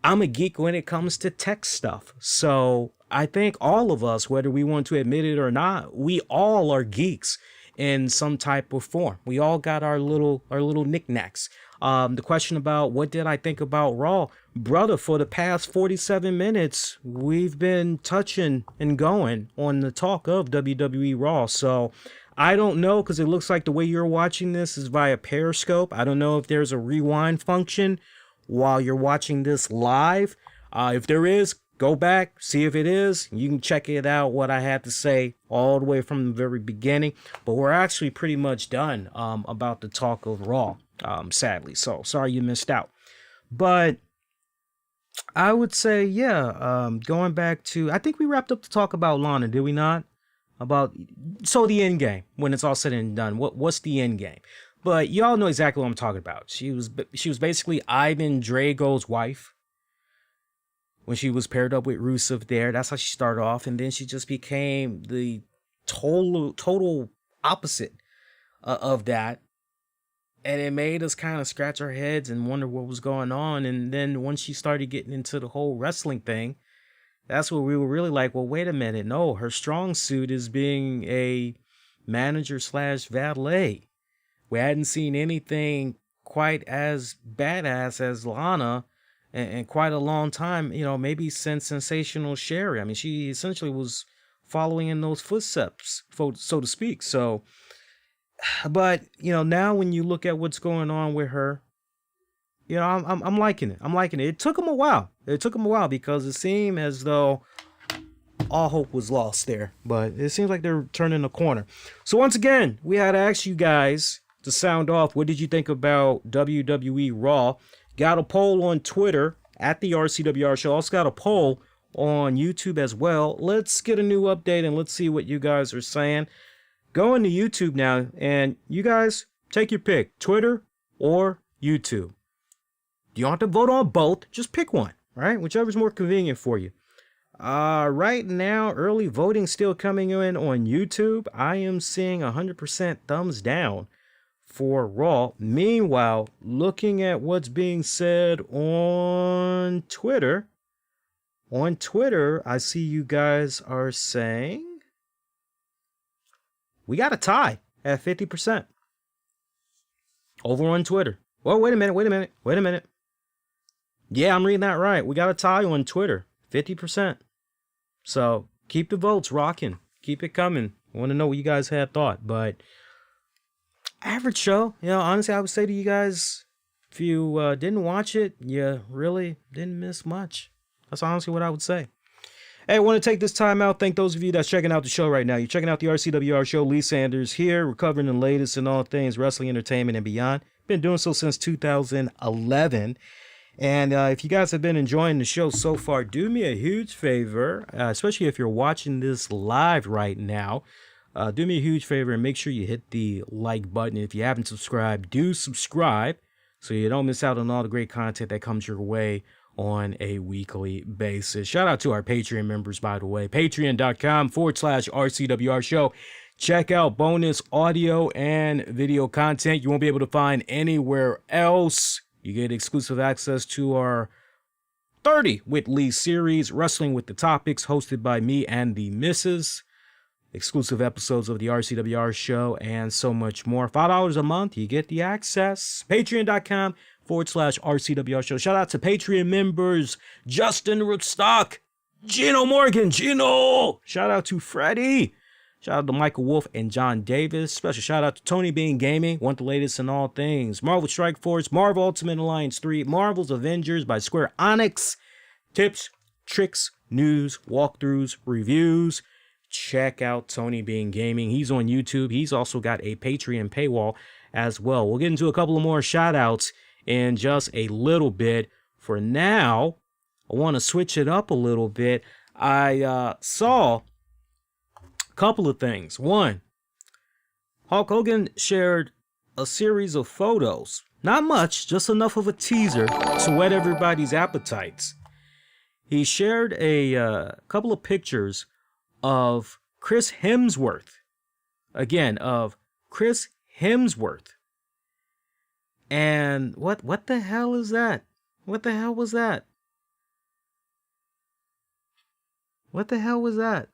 I'm a geek when it comes to tech stuff. So I think all of us, whether we want to admit it or not, we all are geeks in some type of form. We all got our little knickknacks. The question about what did I think about Raw? Brother, for the past 47 minutes, we've been touching and going on the talk of WWE Raw. So I don't know, because it looks like the way you're watching this is via Periscope. I don't know if there's a rewind function while you're watching this live. If there is, go back, see if it is. You can check it out, what I had to say all the way from the very beginning. But we're actually pretty much done about the talk of Raw, sadly. So sorry you missed out. But I would say, going back to, I think we wrapped up the talk about Lana, did we not? So the end game, when it's all said and done, what's the end game? But y'all know exactly what I'm talking about. She was basically Ivan Drago's wife when she was paired up with Rusev there. That's how she started off, and then she just became the total opposite of that. And it made us kind of scratch our heads and wonder what was going on. And then once she started getting into the whole wrestling thing, that's where we were really like, well, wait a minute. No, her strong suit is being a manager / valet. We hadn't seen anything quite as badass as Lana in quite a long time, maybe since Sensational Sherry. I mean, she essentially was following in those footsteps, so to speak. So, but, now when you look at what's going on with her, I'm liking it. I'm liking it. It took them a while. Because it seemed as though all hope was lost there. But it seems like they're turning the corner. So once again, we had to ask you guys to sound off. What did you think about WWE Raw? Got a poll on Twitter at the RCWR Show. Also got a poll on YouTube as well. Let's get a new update and let's see what you guys are saying. go into YouTube now, and you guys take your pick, Twitter or YouTube. You don't have to vote on both. Just pick one, right? Whichever's more convenient for you. Right now, early voting still coming in on YouTube. I am seeing 100% thumbs down for Raw. Meanwhile, looking at what's being said on Twitter, I see you guys are saying we got a tie at 50% over on Twitter. Well, wait a minute. Yeah, I'm reading that right. We got a tie on Twitter, 50%. So keep the votes rocking. Keep it coming. I want to know what you guys had thought. But average show, honestly, I would say to you guys, if you didn't watch it, you really didn't miss much. That's honestly what I would say. Hey, I want to take this time out. Thank those of you that's checking out the show right now. You're checking out the RCWR show. Lee Sanders here. We're covering the latest in all things wrestling, entertainment, and beyond. Been doing so since 2011. And if you guys have been enjoying the show so far, do me a huge favor, especially if you're watching this live right now. Do me a huge favor and make sure you hit the like button. If you haven't subscribed, do subscribe so you don't miss out on all the great content that comes your way on a weekly basis. Shout out to our Patreon members, by the way. Patreon.com/RCWR show. Check out bonus audio and video content you won't be able to find anywhere else. You get exclusive access to our 30 with Lee series, Wrestling with the Topics, hosted by me and the missus. Exclusive episodes of the RCWR show and so much more. $5 a month, you get the access. Patreon.com/RCWR show. Shout out to Patreon members Justin Rootstock, Gino Morgan, Gino. Shout out to Freddie. Shout out to Michael Wolf and John Davis. Special shout out to Tony Bean Gaming. Want the latest in all things Marvel Strike Force, Marvel Ultimate Alliance 3, Marvel's Avengers by Square Enix. Tips, tricks, news, walkthroughs, reviews. Check out Tony Bean Gaming. He's on YouTube. He's also got a Patreon paywall as well. We'll get into a couple of more shout outs in just a little bit. For now, I want to switch it up a little bit. I saw couple of things. One, Hulk Hogan shared a series of photos. Not much, just enough of a teaser to whet everybody's appetites. He shared a couple of pictures of Chris Hemsworth. Again, of Chris Hemsworth. And what the hell is that? What the hell was that? What the hell was that?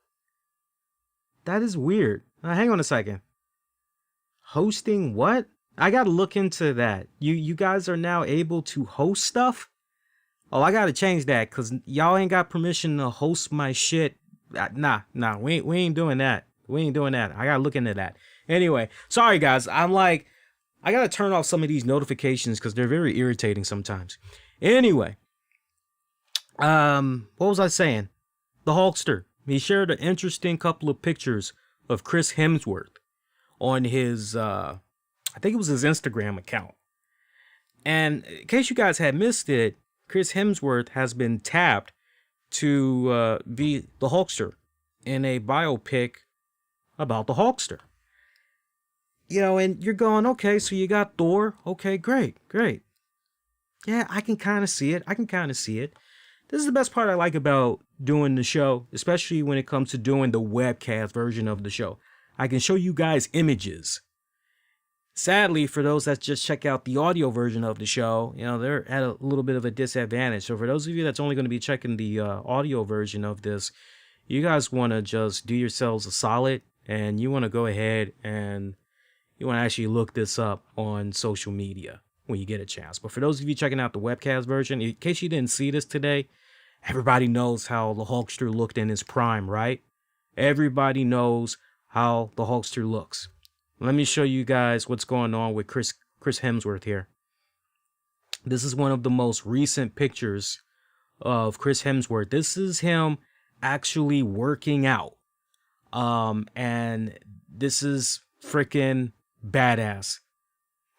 That is weird. Hang on a second. Hosting what? I gotta look into that. You guys are now able to host stuff? Oh, I gotta change that because y'all ain't got permission to host my shit. Nah, we ain't doing that. We ain't doing that. I gotta look into that. Anyway, sorry guys. I gotta turn off some of these notifications because they're very irritating sometimes. Anyway, what was I saying? The Hulkster. He shared an interesting couple of pictures of Chris Hemsworth on his, I think it was his Instagram account. And in case you guys had missed it, Chris Hemsworth has been tapped to be the Hulkster in a biopic about the Hulkster. And you're going, okay, so you got Thor. Okay, great. Yeah, I can kind of see it. This is the best part I like about doing the show, especially when it comes to doing the webcast version of the show. I can show you guys images. Sadly, for those that just check out the audio version of the show, they're at a little bit of a disadvantage. So for those of you that's only going to be checking the audio version of this, you guys want to just do yourselves a solid and you want to go ahead and you want to actually look this up on social media when you get a chance. But for those of you checking out the webcast version, in case you didn't see this today, everybody knows how the Hulkster looked in his prime, right? Everybody knows how the Hulkster looks. Let me show you guys what's going on with Chris Hemsworth here. This is one of the most recent pictures of Chris Hemsworth. This is him actually working out. And this is freaking badass.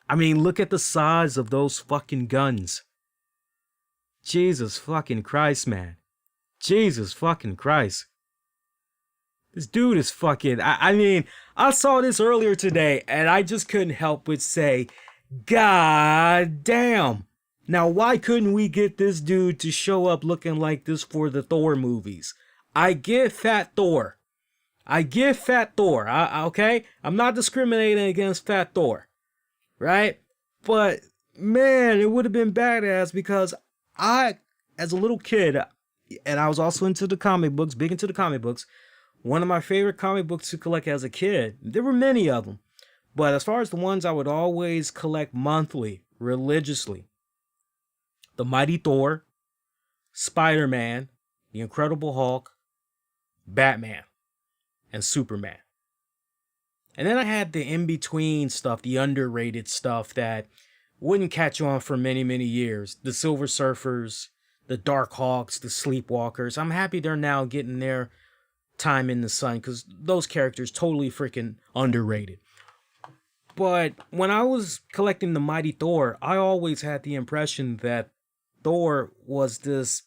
I mean, look at the size of those fucking guns. Jesus fucking Christ, man. Jesus fucking Christ. This dude is fucking. I mean, I saw this earlier today, and I just couldn't help but say, God damn. Now, why couldn't we get this dude to show up looking like this for the Thor movies? I get Fat Thor. Okay? I'm not discriminating against Fat Thor. Right? But, man, it would have been badass because I, as a little kid, and I was also into the comic books, big into the comic books, one of my favorite comic books to collect as a kid, there were many of them. But as far as the ones I would always collect monthly, religiously, The Mighty Thor, Spider-Man, The Incredible Hulk, Batman, and Superman. And then I had the in-between stuff, the underrated stuff that wouldn't catch on for many, many years. The Silver Surfers, the Dark Hawks, the Sleepwalkers. I'm happy they're now getting their time in the sun because those characters totally freaking underrated. But when I was collecting the Mighty Thor, I always had the impression that Thor was this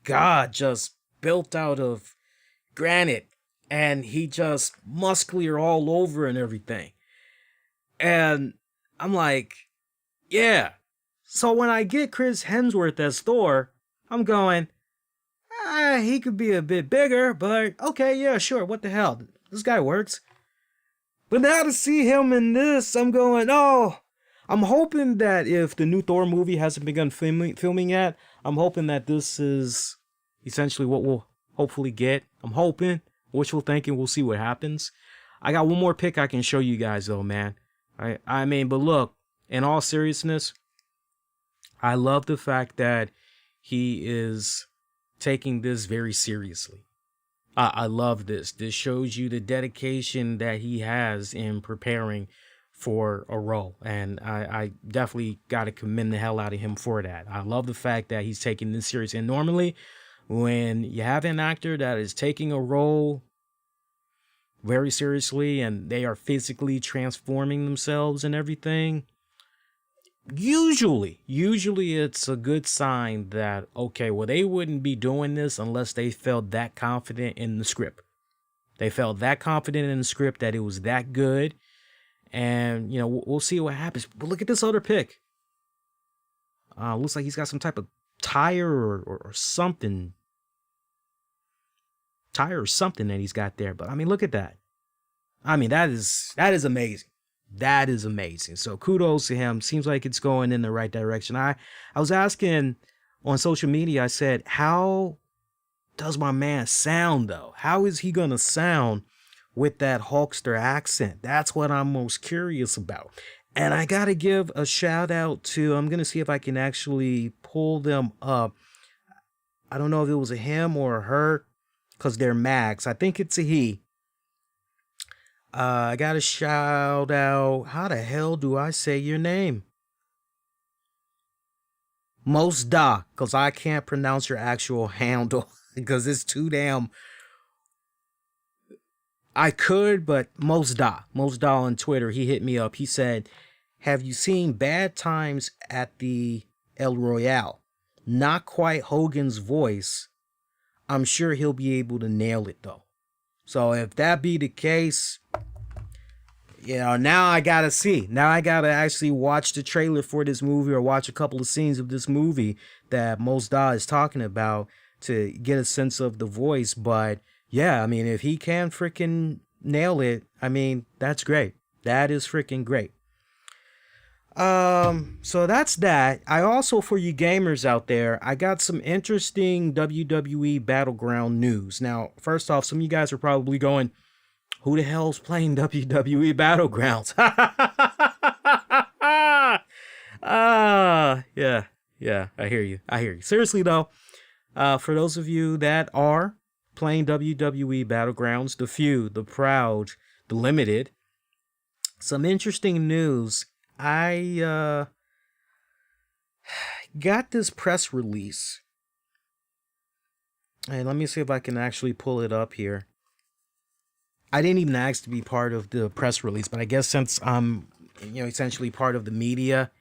god just built out of granite and he just muscular all over and everything. And I'm like, yeah. So when I get Chris Hemsworth as Thor, I'm going, he could be a bit bigger, but okay, yeah, sure, what the hell? This guy works. But now to see him in this, I'm going, oh, I'm hoping that if the new Thor movie hasn't begun filming yet, I'm hoping that this is essentially what we'll hopefully get. I'm hoping, wishful thinking, we'll see what happens. I got one more pick I can show you guys though, man. I mean, but look, in all seriousness, I love the fact that he is taking this very seriously. I love this. This shows you the dedication that he has in preparing for a role. And I definitely got to commend the hell out of him for that. I love the fact that he's taking this serious. And normally when you have an actor that is taking a role very seriously and they are physically transforming themselves and everything, usually it's a good sign that, okay, well, they wouldn't be doing this unless they felt that confident in the script. They felt that confident in the script that it was that good. And, you know, we'll see what happens. But look at this other pick. Looks like he's got some type of tire or something. Tire or something that he's got there. But, I mean, look at that. I mean, that is amazing. That is amazing. So kudos to him. Seems like it's going in the right direction. I was asking on social media, I said, how does my man sound though? How is he going to sound with that Hulkster accent? That's what I'm most curious about. And I got to give a shout out to, I'm going to see if I can actually pull them up. I don't know if it was a him or a her because they're Max. I think it's a he. I got to shout out, how the hell do I say your name? Most Da, because I can't pronounce your actual handle because it's too damn. I could, but Most Da on Twitter, he hit me up. He said, have you seen Bad Times at the El Royale? Not quite Hogan's voice. I'm sure he'll be able to nail it though. So if that be the case, you know, now I gotta see. Now I gotta actually watch the trailer for this movie or watch a couple of scenes of this movie that Mos Da is talking about to get a sense of the voice. But yeah, I mean, if he can freaking nail it, I mean, that's great. That is freaking great. So that's that. I also, for you gamers out there, I got some interesting WWE Battleground news. Now, first off, some of you guys are probably going, who the hell's playing WWE Battlegrounds? Yeah, I hear you. Seriously though, for those of you that are playing WWE Battlegrounds, the few, the proud, the limited, some interesting news. I got this press release. And let me see if I can actually pull it up here. I didn't even ask to be part of the press release, but I guess since I'm, essentially part of the media,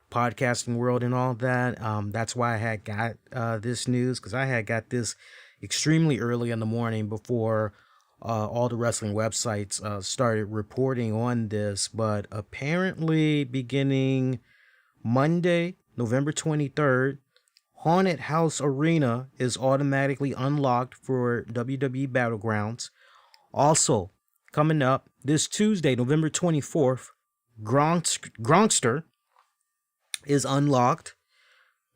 podcasting world and all that, that's why I had got this news, because I had got this extremely early in the morning before all the wrestling websites started reporting on this, but apparently beginning Monday, November 23rd, Haunted House Arena is automatically unlocked for WWE Battlegrounds. Also, coming up this Tuesday, November 24th, Gronkster is unlocked.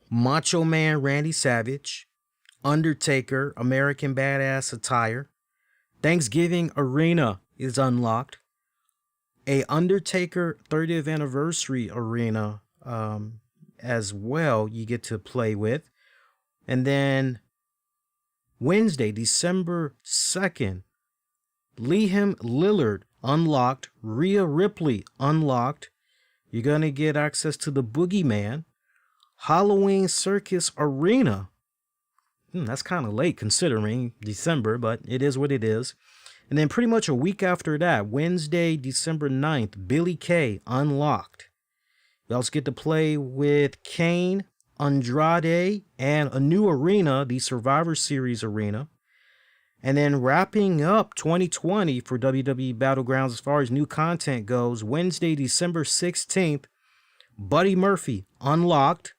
Macho Man Randy Savage, Undertaker American Badass Attire, Thanksgiving Arena is unlocked. A Undertaker 30th Anniversary Arena as well you get to play with. And then Wednesday, December 2nd, Liam Lillard unlocked. Rhea Ripley unlocked. You're going to get access to the Boogeyman. Halloween Circus Arena. That's kind of late considering December, but it is what it is. And then pretty much a week after that, Wednesday, December 9th, Billy Kay unlocked. You also get to play with Kane, Andrade, and a new arena, the Survivor Series arena. And then wrapping up 2020 for WWE Battlegrounds as far as new content goes, Wednesday, December 16th, Buddy Murphy unlocked.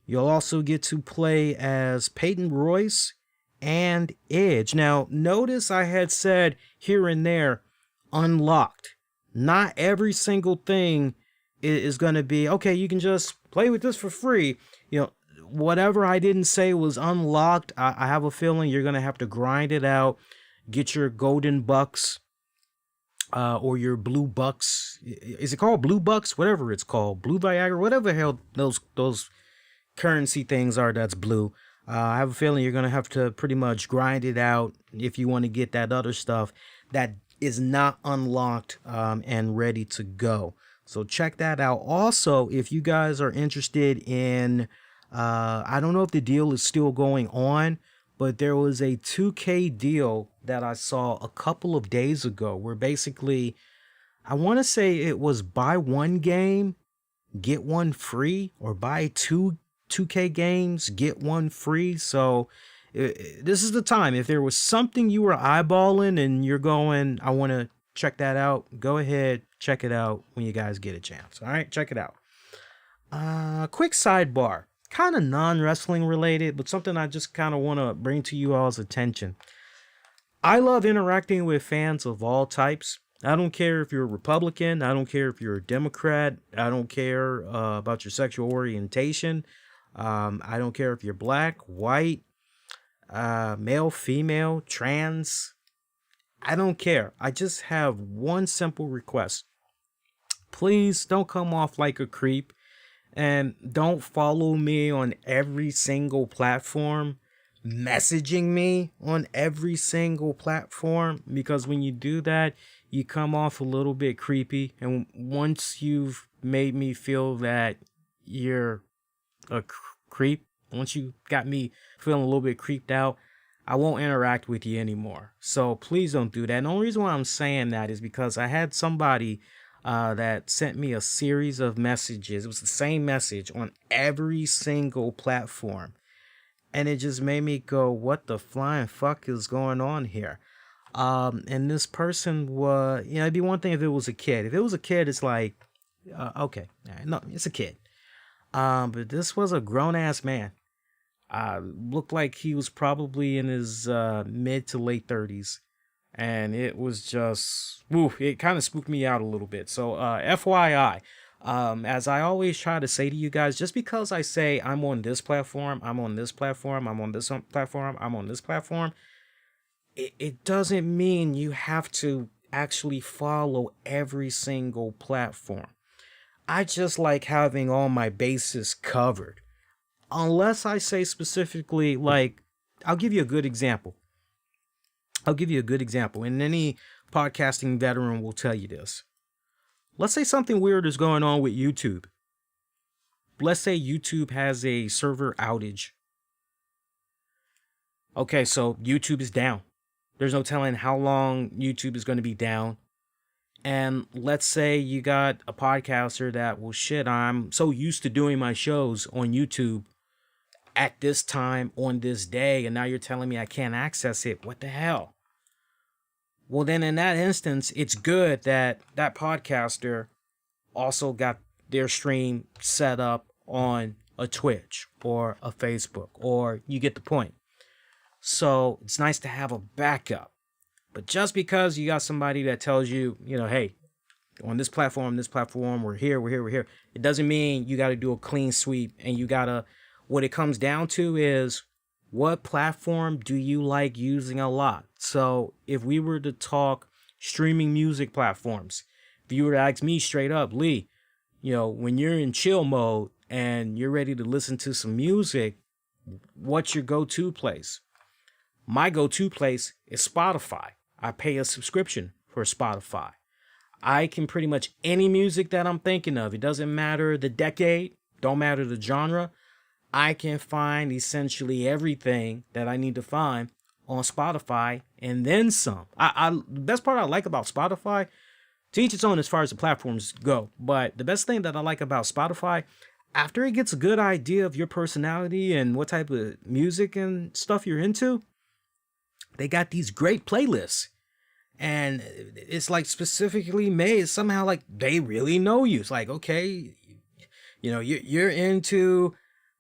You'll also get to play as Peyton Royce and Edge. Now, notice I had said here and there, unlocked. Not every single thing is going to be, okay, you can just play with this for free. Whatever I didn't say was unlocked, I have a feeling you're going to have to grind it out, get your golden bucks or your blue bucks. Is it called blue bucks? Whatever it's called. Blue Viagra, whatever the hell those currency things are that's blue. I have a feeling you're going to have to pretty much grind it out if you want to get that other stuff that is not unlocked and ready to go. So check that out. Also, if you guys are interested in, I don't know if the deal is still going on, but there was a 2K deal that I saw a couple of days ago where basically, I want to say it was buy one game, get one free, or buy 2K games, get one free. So this is the time. If there was something you were eyeballing and you're going, I want to check that out, go ahead, check it out when you guys get a chance. All right, check it out. Quick sidebar, kind of non-wrestling related, but something I just kind of want to bring to you all's attention. I love interacting with fans of all types. I don't care if you're a Republican. I don't care if you're a Democrat. I don't care about your sexual orientation. I don't care if you're black, white, male, female, trans. I don't care. I just have one simple request. Please don't come off like a creep and don't follow me on every single platform, messaging me on every single platform, because when you do that, you come off a little bit creepy. And once you've made me feel that you're a creep, once you got me feeling a little bit creeped out, I won't interact with you anymore. So please don't do that. And the only reason why I'm saying that is because I had somebody that sent me a series of messages. It was the same message on every single platform. And it just made me go, what the flying fuck is going on here? And this person was, it'd be one thing if it was a kid. If it was a kid, it's like, okay, no, it's a kid. But this was a grown-ass man. Looked like he was probably in his mid to late 30s. And it was just, it kind of spooked me out a little bit. So FYI, as I always try to say to you guys, just because I say I'm on this platform, I'm on this platform, I'm on this platform, I'm on this platform, it doesn't mean you have to actually follow every single platform. I just like having all my bases covered. Unless I say specifically, like, I'll give you a good example. And any podcasting veteran will tell you this. Let's say something weird is going on with YouTube. Let's say YouTube has a server outage. Okay, so YouTube is down. There's no telling how long YouTube is going to be down. And let's say you got a podcaster that, well, shit, I'm so used to doing my shows on YouTube at this time on this day, and now you're telling me I can't access it. What the hell? Well, then in that instance, it's good that that podcaster also got their stream set up on a Twitch or a Facebook, or you get the point. So it's nice to have a backup. But just because you got somebody that tells you, hey, on this platform, we're here, it doesn't mean you got to do a clean sweep. And what it comes down to is, what platform do you like using a lot? So if we were to talk streaming music platforms, if you were to ask me straight up, Lee, when you're in chill mode and you're ready to listen to some music, what's your go-to place? My go-to place is Spotify. I pay a subscription for Spotify. I can pretty much any music that I'm thinking of. It doesn't matter the decade, don't matter the genre. I can find essentially everything that I need to find on Spotify and then some. The best part I like about Spotify, to each its own as far as the platforms go, but the best thing that I like about Spotify, after it gets a good idea of your personality and what type of music and stuff you're into, they got these great playlists. And it's like specifically made somehow like they really know you. It's like, okay, you're into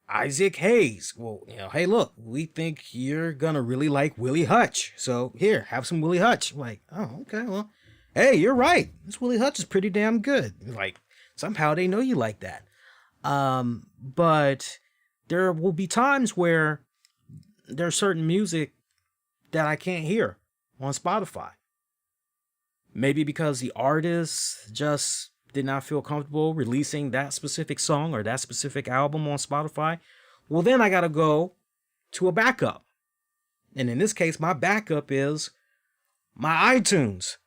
Isaac Hayes. Well, hey, look, we think you're gonna really like Willie Hutch. So here, have some Willie Hutch. I'm like, oh, okay, well, hey, you're right. This Willie Hutch is pretty damn good. Like, somehow they know you like that. But there will be times where there's certain music that I can't hear on Spotify. Maybe because the artist just did not feel comfortable releasing that specific song or that specific album on Spotify. Well, then I got to go to a backup. And in this case, my backup is my iTunes.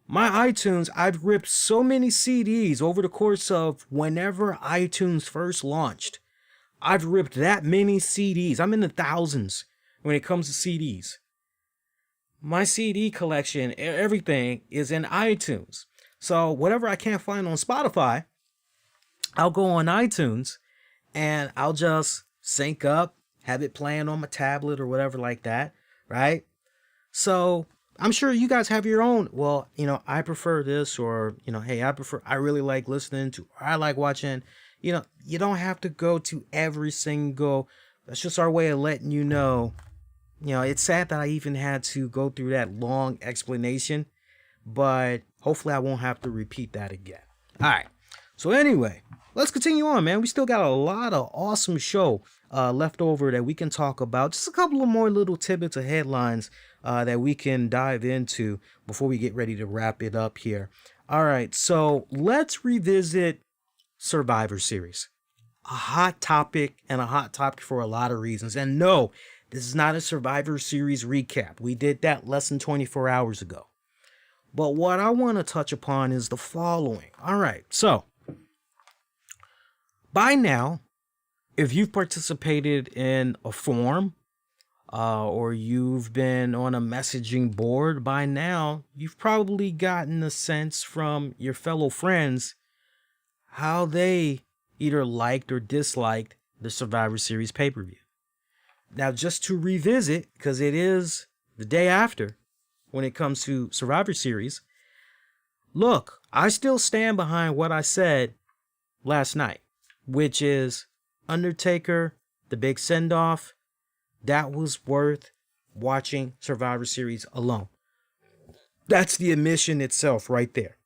My iTunes, I've ripped so many CDs over the course of whenever iTunes first launched. I've ripped that many CDs. I'm in the thousands when it comes to CDs. My CD collection, everything is in iTunes. So whatever I can't find on Spotify, I'll go on iTunes and I'll just sync up, have it playing on my tablet or whatever like that, right? So I'm sure you guys have your own, well, I prefer this, or, hey, I really like listening to, or I like watching. You don't have to go to every single, that's just our way of letting you know. It's sad that I even had to go through that long explanation, but hopefully I won't have to repeat that again. All right. So anyway, let's continue on, man. We still got a lot of awesome show left over that we can talk about. Just a couple of more little tidbits of headlines that we can dive into before we get ready to wrap it up here. All right. So let's revisit Survivor Series. A hot topic, and a hot topic for a lot of reasons. And no, this is not a Survivor Series recap. We did that less than 24 hours ago. But what I want to touch upon is the following. All right, so by now, if you've participated in a forum or you've been on a messaging board, by now, you've probably gotten a sense from your fellow friends how they either liked or disliked the Survivor Series pay-per-view. Now, just to revisit, because it is the day after when it comes to Survivor Series, look, I still stand behind what I said last night, which is Undertaker, the big send-off, that was worth watching Survivor Series alone. That's the admission itself right there.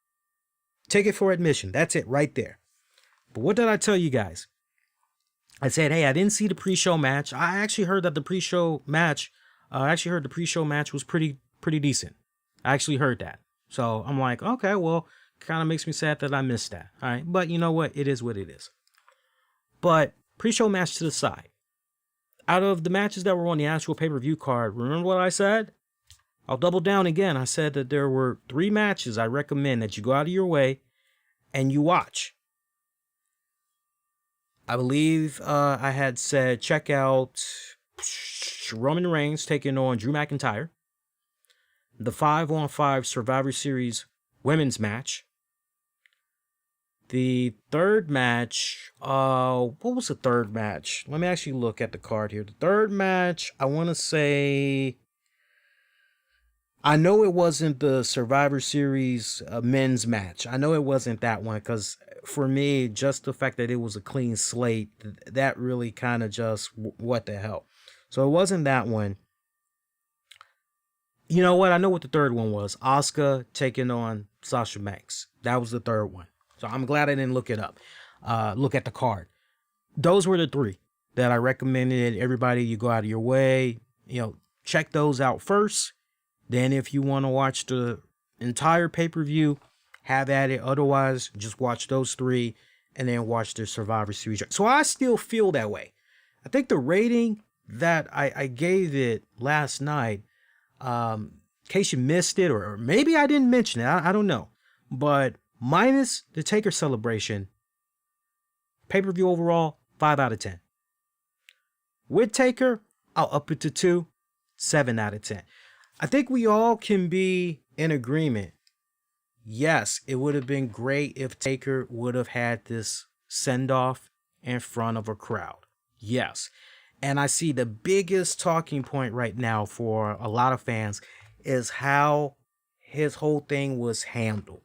Take it for admission. That's it right there. But what did I tell you guys? I said, hey, I didn't see the pre-show match. I actually heard that the pre-show match, was pretty decent. I actually heard that. So I'm like, okay, well, kind of makes me sad that I missed that. All right. But you know what? It is what it is. But pre-show match to the side. Out of the matches that were on the actual pay-per-view card, remember what I said? I'll double down again. I said that there were 3 matches I recommend that you go out of your way and you watch. I believe I had said check out Roman Reigns taking on Drew McIntyre, the 5-on-5 Survivor Series women's match. The third match, what was the third match? Let me actually look at the card here. The third match, I want to say I know it wasn't the Survivor Series men's match. I know it wasn't that one because for me, just the fact that it was a clean slate, that really kind of just what the hell. So it wasn't that one. You know what? I know what the third one was. Asuka taking on Sasha Banks. That was the third one. So I'm glad I didn't look it up. Look at the card. Those were the three that I recommended everybody you go out of your way. Check those out first. Then if you want to watch the entire pay-per-view, have at it. Otherwise, just watch those three and then watch the Survivor Series. So I still feel that way. I think the rating that I gave it last night, in case you missed it, or maybe I didn't mention it, I don't know. But minus the Taker celebration, pay-per-view overall, 5 out of 10. With Taker, I'll up it to 2, 7 out of 10. I think we all can be in agreement. Yes, it would have been great if Taker would have had this send-off in front of a crowd. Yes. And I see the biggest talking point right now for a lot of fans is how his whole thing was handled.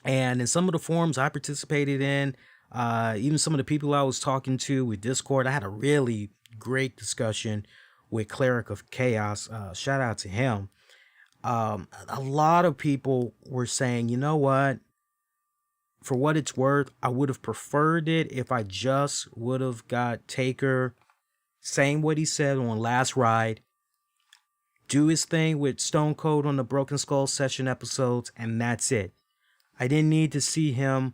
And in some of the forums I participated in, even some of the people I was talking to with Discord, I had a really great discussion with Cleric of Chaos. Shout out to him. A lot of people were saying, you know what? For what it's worth, I would have preferred it if I just would have got Taker saying what he said on Last Ride, do his thing with Stone Cold on the Broken Skull session episodes, and that's it. I didn't need to see him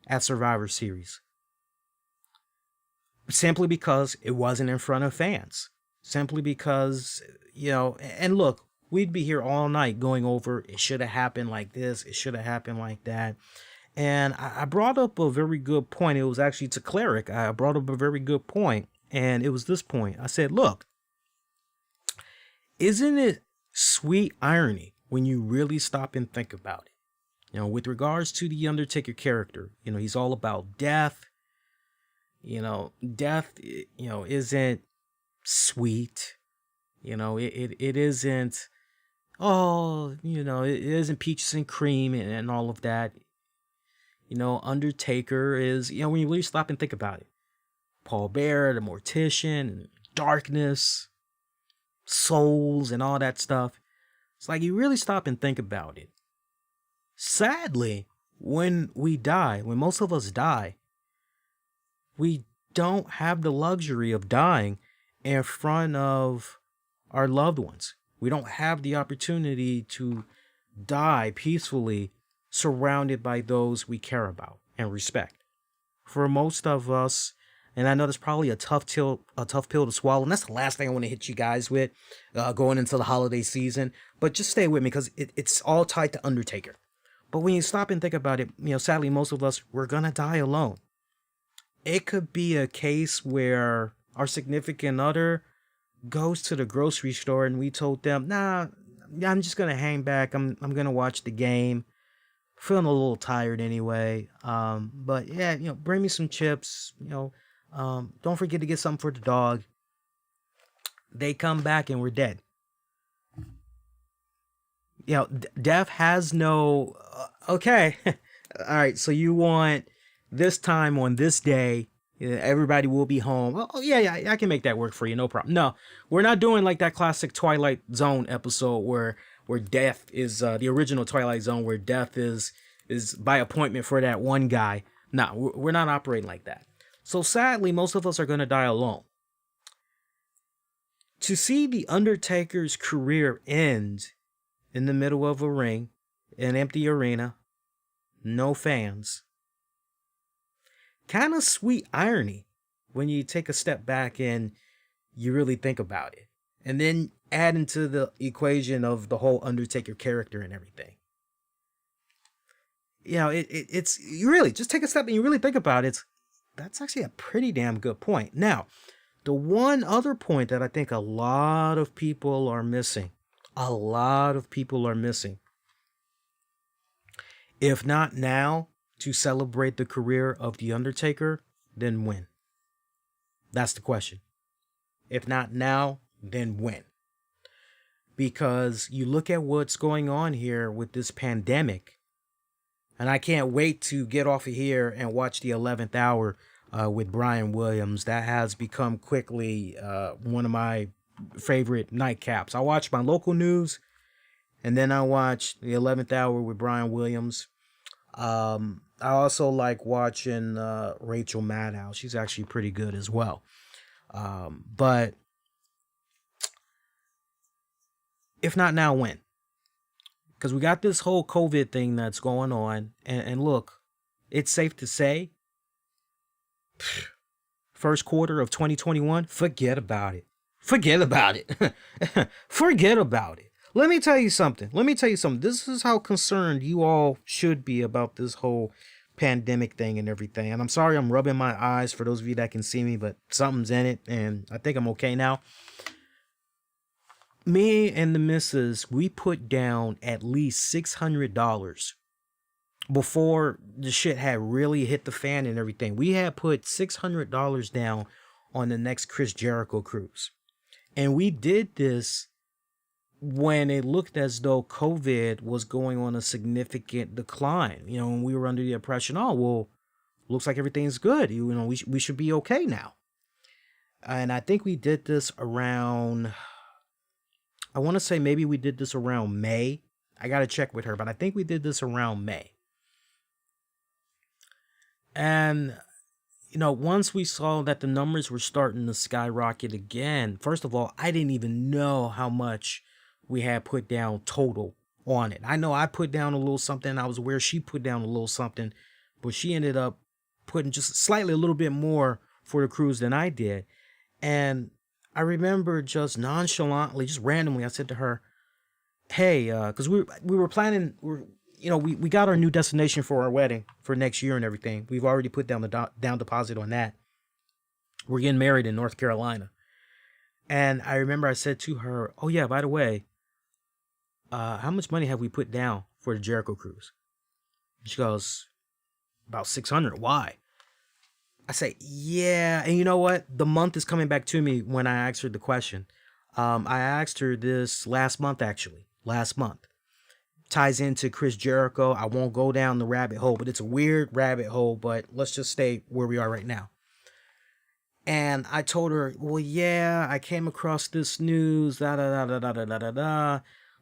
at Survivor Series. Simply because it wasn't in front of fans. Simply because, and look, we'd be here all night going over, it should have happened like this, it should have happened like that. And I brought up a very good point. It was actually to Cleric. I brought up a very good point, and it was this point. I said, look, isn't it sweet irony when you really stop and think about it? With regards to the Undertaker character, he's all about death. Death, isn't sweet. It isn't, it isn't peaches and cream and all of that. Undertaker is, when you really stop and think about it, Paul Bear, the Mortician, darkness, souls, and all that stuff. It's like you really stop and think about it. Sadly, when we die, when most of us die, we don't have the luxury of dying in front of our loved ones. We don't have the opportunity to die peacefully surrounded by those we care about and respect. For most of us, and I know that's probably a tough pill to swallow, and that's the last thing I want to hit you guys with going into the holiday season, but just stay with me because it's all tied to Undertaker. But when you stop and think about it, sadly, most of us, we're going to die alone. It could be a case where our significant other goes to the grocery store and we told them, nah, I'm just going to hang back. I'm going to watch the game. Feeling a little tired anyway. But yeah, bring me some chips. Don't forget to get something for the dog. They come back and we're dead. Death has no, okay. All right. So you want this time on this day, everybody will be home. Oh yeah, I can make that work for you. No problem. No, we're not doing like that classic Twilight Zone episode where death is the original Twilight Zone, where death is by appointment for that one guy. No, we're not operating like that. So sadly, most of us are going to die alone. To see the Undertaker's career end in the middle of a ring, an empty arena, no fans, kind of sweet irony when you take a step back and you really think about it. And then add into the equation of the whole Undertaker character and everything. It's you really just take a step and you really think about it. That's actually a pretty damn good point. Now, the one other point that I think a lot of people are missing, if not now to celebrate the career of The Undertaker, then when? That's the question. If not now, then when? because you look at what's going on here with this pandemic, and I can't wait to get off of here and watch the 11th hour with Brian Williams. That has become quickly one of my favorite nightcaps. I watch my local news, and then I watch the 11th hour with Brian Williams. I also like watching Rachel Maddow. She's actually pretty good as well. But if not now, when? Because we got this whole COVID thing that's going on. And look, it's safe to say, first quarter of 2021, forget about it. Forget about it. Forget about it. Let me tell you something. This is how concerned you all should be about this whole pandemic thing and everything. And I'm sorry I'm rubbing my eyes for those of you that can see me, but something's in it and I think I'm okay now. Me and the missus, we put down at least $600 before the shit had really hit the fan and everything. We had put $600 down on the next Chris Jericho cruise. And we did this when it looked as though COVID was going on a significant decline. You know, when we were under the impression, oh, well, looks like everything's good. You know, we should be okay now. And I think we did this around, I want to say maybe we did this around May. I got to check with her, but I think we did this around May. And, you know, once we saw that the numbers were starting to skyrocket again, first of all, I didn't even know how much we had put down total on it. I know I put down a little something. I was aware she put down a little something, but she ended up putting just slightly a little bit more for the cruise than I did. And I remember just nonchalantly, just randomly, I said to her, hey, because we were planning, we got our new destination for our wedding for next year and everything. We've already put down the down deposit on that. We're getting married in North Carolina. And I remember I said to her, oh yeah, by the way, how much money have we put down for the Jericho cruise? She goes, about 600. Why? I say, yeah. And you know what? The month is coming back to me when I asked her the question. I asked her this last month. Ties into Chris Jericho. I won't go down the rabbit hole, but it's a weird rabbit hole, but let's just stay where we are right now. And I told her, well, yeah, I came across this news,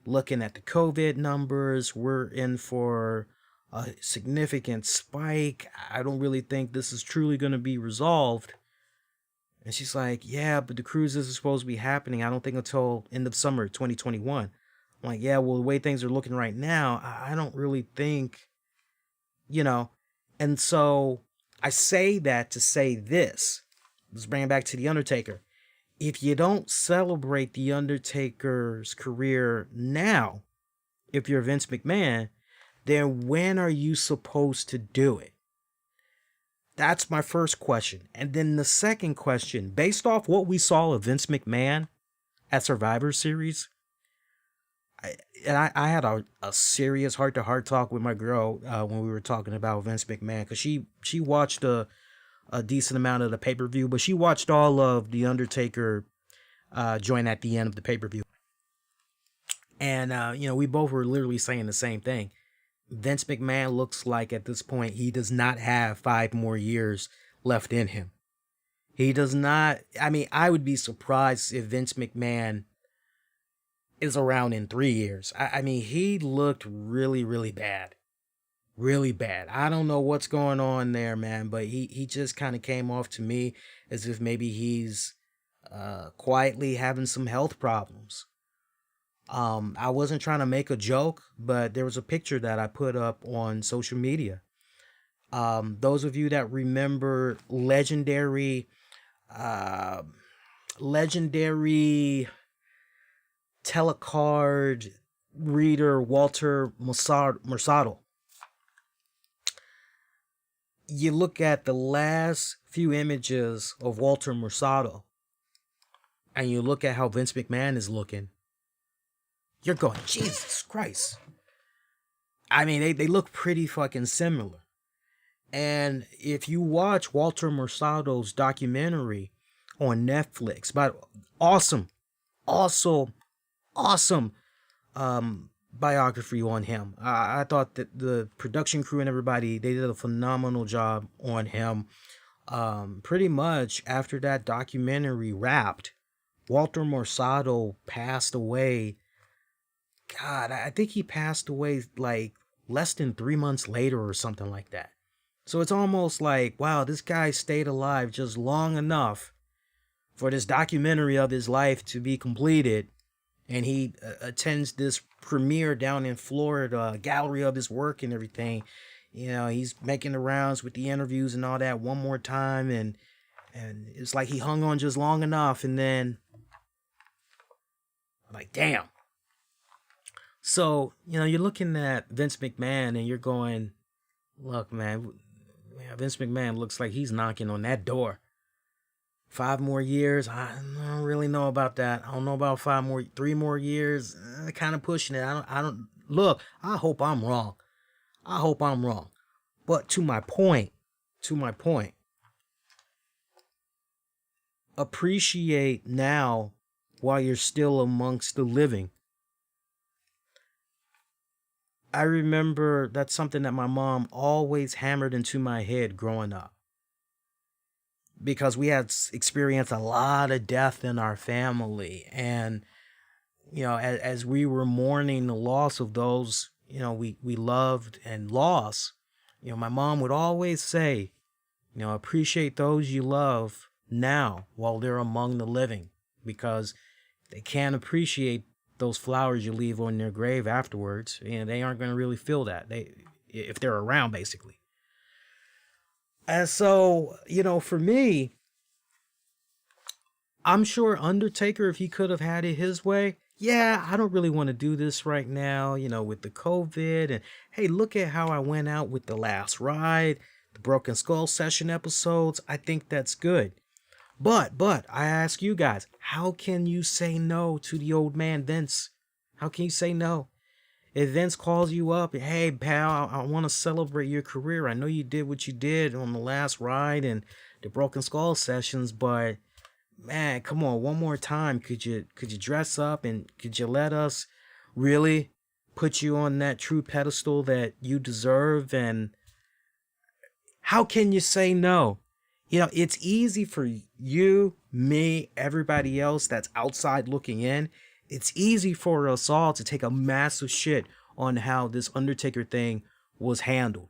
looking at the COVID numbers. We're in for a significant spike. I don't really think this is truly going to be resolved. And she's like, yeah, but the cruises are supposed to be happening, I don't think until end of summer 2021. I'm like, yeah, well, the way things are looking right now, I don't really think, And so I say that to say this. Let's bring it back to The Undertaker. If you don't celebrate The Undertaker's career now, if you're Vince McMahon, then when are you supposed to do it? That's my first question. And then the second question, based off what we saw of Vince McMahon at Survivor Series, I had a serious heart-to-heart talk with my girl when we were talking about Vince McMahon, because she watched a decent amount of the pay-per-view, but she watched all of The Undertaker join at the end of the pay-per-view. And, we both were literally saying the same thing. Vince McMahon looks like at this point he does not have 5 more years left in him. He does not. I mean, I would be surprised if Vince McMahon is around in 3 years. I mean, he looked really, really bad. Really bad. I don't know what's going on there, man, but he just kind of came off to me as if maybe he's quietly having some health problems. I wasn't trying to make a joke, but there was a picture that I put up on social media. Those of you that remember legendary telecard reader Walter Mercado. You look at the last few images of Walter Mercado, and you look at how Vince McMahon is looking. You're going, Jesus Christ. I mean, they look pretty fucking similar. And if you watch Walter Mercado's documentary on Netflix, but awesome awesome biography on him. I thought that the production crew and everybody, they did a phenomenal job on him. Pretty much after that documentary wrapped, Walter Morsado passed away. God, I think he passed away like less than 3 months later or something like that. So it's almost like, wow, this guy stayed alive just long enough for this documentary of his life to be completed. And he attends this premiere down in Florida, a gallery of his work and everything. You know, he's making the rounds with the interviews and all that one more time. And it's like he hung on just long enough. And then, like, damn. So, you know, you're looking at Vince McMahon and you're going, look, man, Vince McMahon looks like he's knocking on that door. 5 more years, I don't really know about that. I don't know about 3 more years. Kind of pushing it. I don't look. I hope I'm wrong. But to my point, appreciate now while you're still amongst the living. I remember that's something that my mom always hammered into my head growing up. Because we had experienced a lot of death in our family. And, you know, as we were mourning the loss of those, you know, we loved and lost, you know, my mom would always say, you know, appreciate those you love now while they're among the living. Because they can't appreciate those flowers you leave on their grave afterwards. You know, they aren't going to really feel that if they're around, basically. And so, you know, for me, I'm sure Undertaker, if he could have had it his way, yeah, I don't really want to do this right now, you know, with the COVID. And hey, look at how I went out with the last ride, the Broken Skull session episodes. I think that's good. But I ask you guys, how can you say no to the old man Vince? How can you say no? If Vince calls you up, hey, pal, I want to celebrate your career. I know you did what you did on the last ride and the Broken Skull sessions, but man, come on, one more time. Could you dress up and could you let us really put you on that true pedestal that you deserve? And how can you say no? You know, it's easy for you, me, everybody else that's outside looking in. It's easy for us all to take a massive shit on how this Undertaker thing was handled.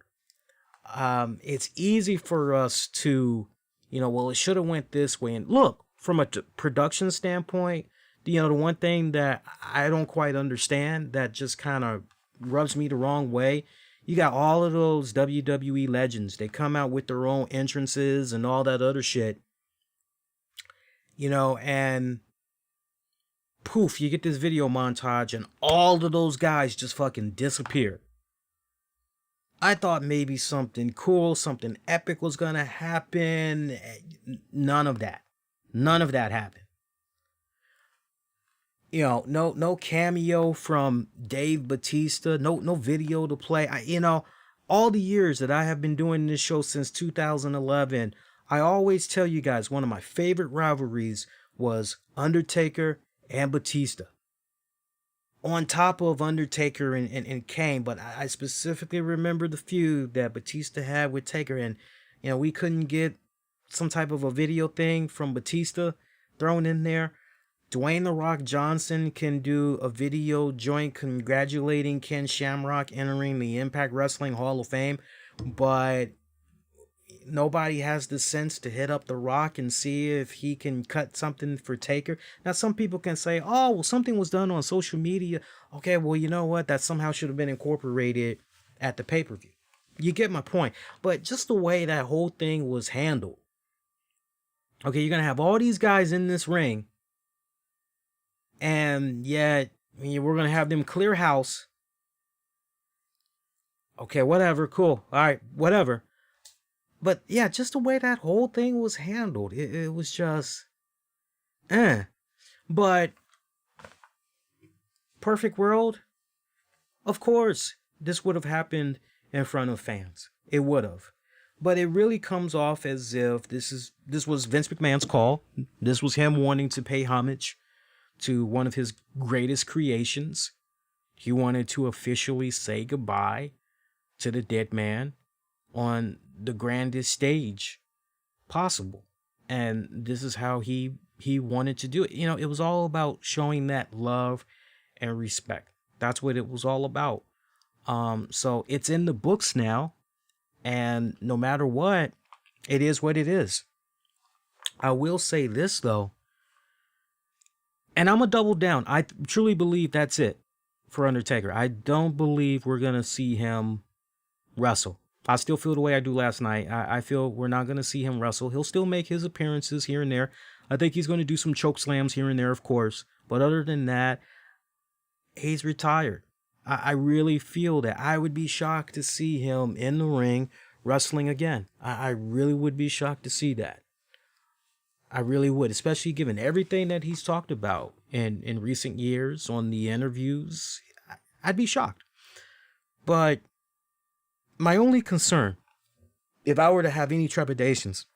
It's easy for us to, you know, well, it should have went this way. And look, from a production standpoint, you know, the one thing that I don't quite understand that just kind of rubs me the wrong way, you got all of those WWE legends. They come out with their own entrances and all that other shit, you know, and poof, you get this video montage and all of those guys just fucking disappear. I thought maybe something cool, something epic was gonna happen. None of that happened. You know, no cameo from Dave Batista, no video to play. You know, all the years that I have been doing this show since 2011, I always tell you guys one of my favorite rivalries was Undertaker and Batista. On top of Undertaker and Kane, but I specifically remember the feud that Batista had with Taker, and you know, we couldn't get some type of a video thing from Batista thrown in there. Dwayne "The Rock" Johnson can do a video joint congratulating Ken Shamrock entering the Impact Wrestling Hall of Fame, but nobody has the sense to hit up The Rock and see if he can cut something for Taker. Now, some people can say, oh, well, something was done on social media. Okay, well, you know what? That somehow should have been incorporated at the pay-per-view. You get my point. But just the way that whole thing was handled. Okay, you're going to have all these guys in this ring, and yet we're going to have them clear house. Okay, whatever, cool. All right, whatever. But yeah, just the way that whole thing was handled, it was just, But perfect world, of course, this would have happened in front of fans. It would have. But it really comes off as if this was Vince McMahon's call. This was him wanting to pay homage to one of his greatest creations. He wanted to officially say goodbye to the dead man on the grandest stage possible. And this is how he wanted to do it. You know, it was all about showing that love and respect. That's what it was all about. So it's in the books now, and no matter what, it is what it is. I will say this though, and I'm gonna double down. I truly believe that's it for Undertaker. I don't believe we're gonna see him wrestle. I still feel the way I do last night. I feel we're not gonna see him wrestle. He'll still make his appearances here and there. I think he's gonna do some choke slams here and there, of course. But other than that, he's retired. I really feel that. I would be shocked to see him in the ring wrestling again. I really would be shocked to see that. I really would, especially given everything that he's talked about in recent years on the interviews. I'd be shocked. But my only concern, if I were to have any trepidations,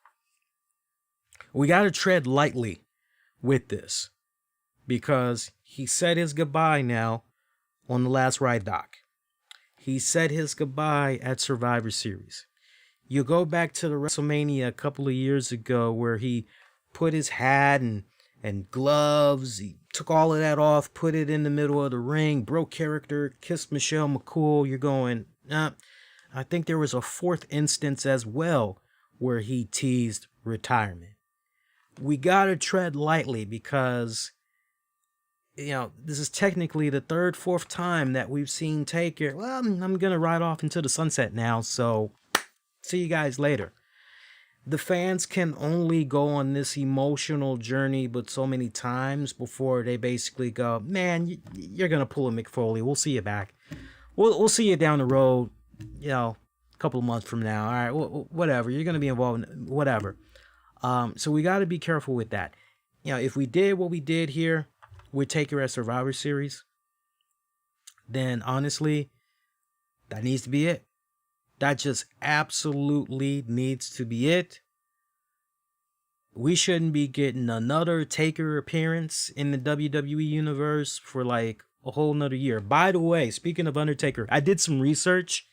we got to tread lightly with this, because he said his goodbye now on the Last Ride doc. He said his goodbye at Survivor Series. You go back to the WrestleMania a couple of years ago where he put his hat and gloves, he took all of that off, put it in the middle of the ring, broke character, kissed Michelle McCool. You're going, I think there was a fourth instance as well where he teased retirement. We got to tread lightly because, you know, this is technically the third, fourth time that we've seen Taker. Well, I'm going to ride off into the sunset now, so see you guys later. The fans can only go on this emotional journey but so many times before they basically go, man, you're going to pull a Mick Foley. We'll see you back. We'll see you down the road, you know, a couple of months from now. All right, whatever. You're going to be involved in whatever. So we got to be careful with that. You know, if we did what we did here with Taker at Survivor Series, then honestly, that needs to be it. That just absolutely needs to be it. We shouldn't be getting another Taker appearance in the WWE universe for like a whole nother year. By the way, speaking of Undertaker, I did some research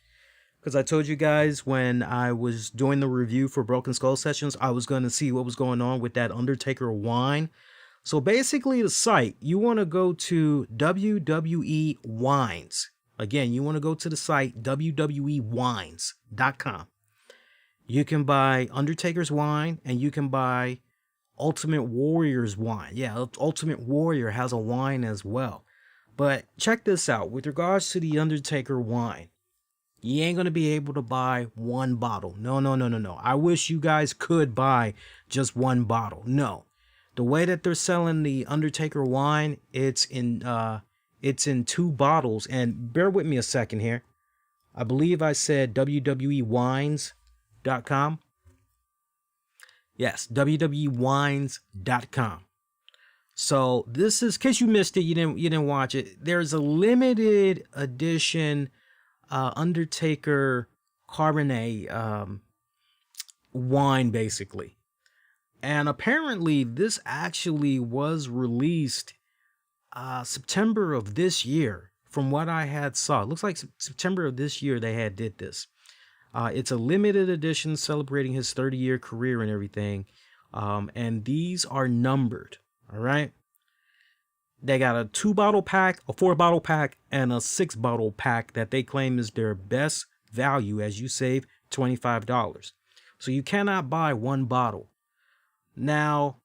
because I told you guys when I was doing the review for Broken Skull Sessions, I was going to see what was going on with that Undertaker wine. So basically the site, you want to go to WWE Wines. Again, you want to go to the site www.wines.com. You can buy Undertaker's wine and you can buy Ultimate Warrior's wine. Yeah, Ultimate Warrior has a wine as well. But check this out. With regards to the Undertaker wine, you ain't going to be able to buy one bottle. No. I wish you guys could buy just one bottle. No. The way that they're selling the Undertaker wine, it's in two bottles. And bear with me a second here. I believe I said www.wines.com. Yes, www.wines.com. So this is, in case you missed it, you didn't watch it. There's a limited edition Undertaker Cabernet wine, basically. And apparently this actually was released September of this year, from what I had saw. It looks like September of this year they did this. It's a limited edition celebrating his 30-year career and everything. And these are numbered. All right. They got a 2-bottle pack, a 4-bottle pack, and a 6-bottle pack that they claim is their best value as you save $25. So you cannot buy one bottle. Now,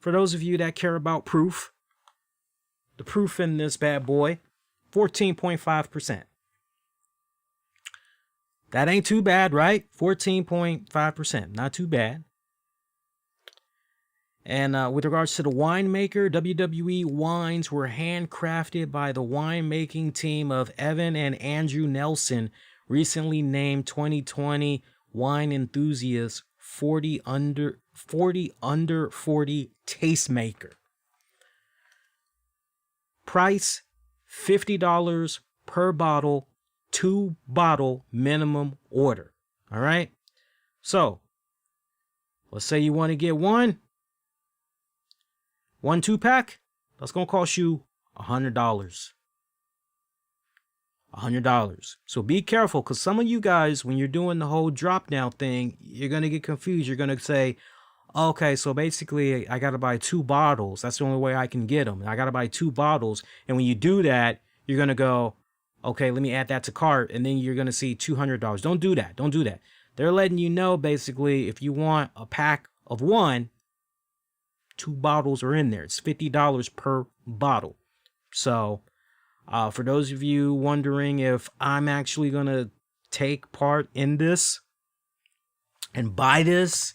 for those of you that care about proof, the proof in this bad boy, 14.5%. That ain't too bad, right? 14.5%, not too bad. And with regards to the winemaker, WWE wines were handcrafted by the winemaking team of Evan and Andrew Nelson, recently named 2020 Wine Enthusiast 40 under 40 tastemaker. Price $50 per bottle, 2-bottle minimum order. All right. So let's say you want to get one 2-pack. That's going to cost you $100. $100. So be careful, because some of you guys, when you're doing the whole drop down thing, you're going to get confused. You're going to say, okay, so basically I got to buy 2 bottles. That's the only way I can get them. I got to buy 2 bottles. And when you do that, you're going to go, okay, let me add that to cart. And then you're going to see $200. Don't do that. Don't do that. They're letting you know, basically, if you want a pack of 1, 2 bottles are in there. It's $50 per bottle. So for those of you wondering if I'm actually going to take part in this and buy this,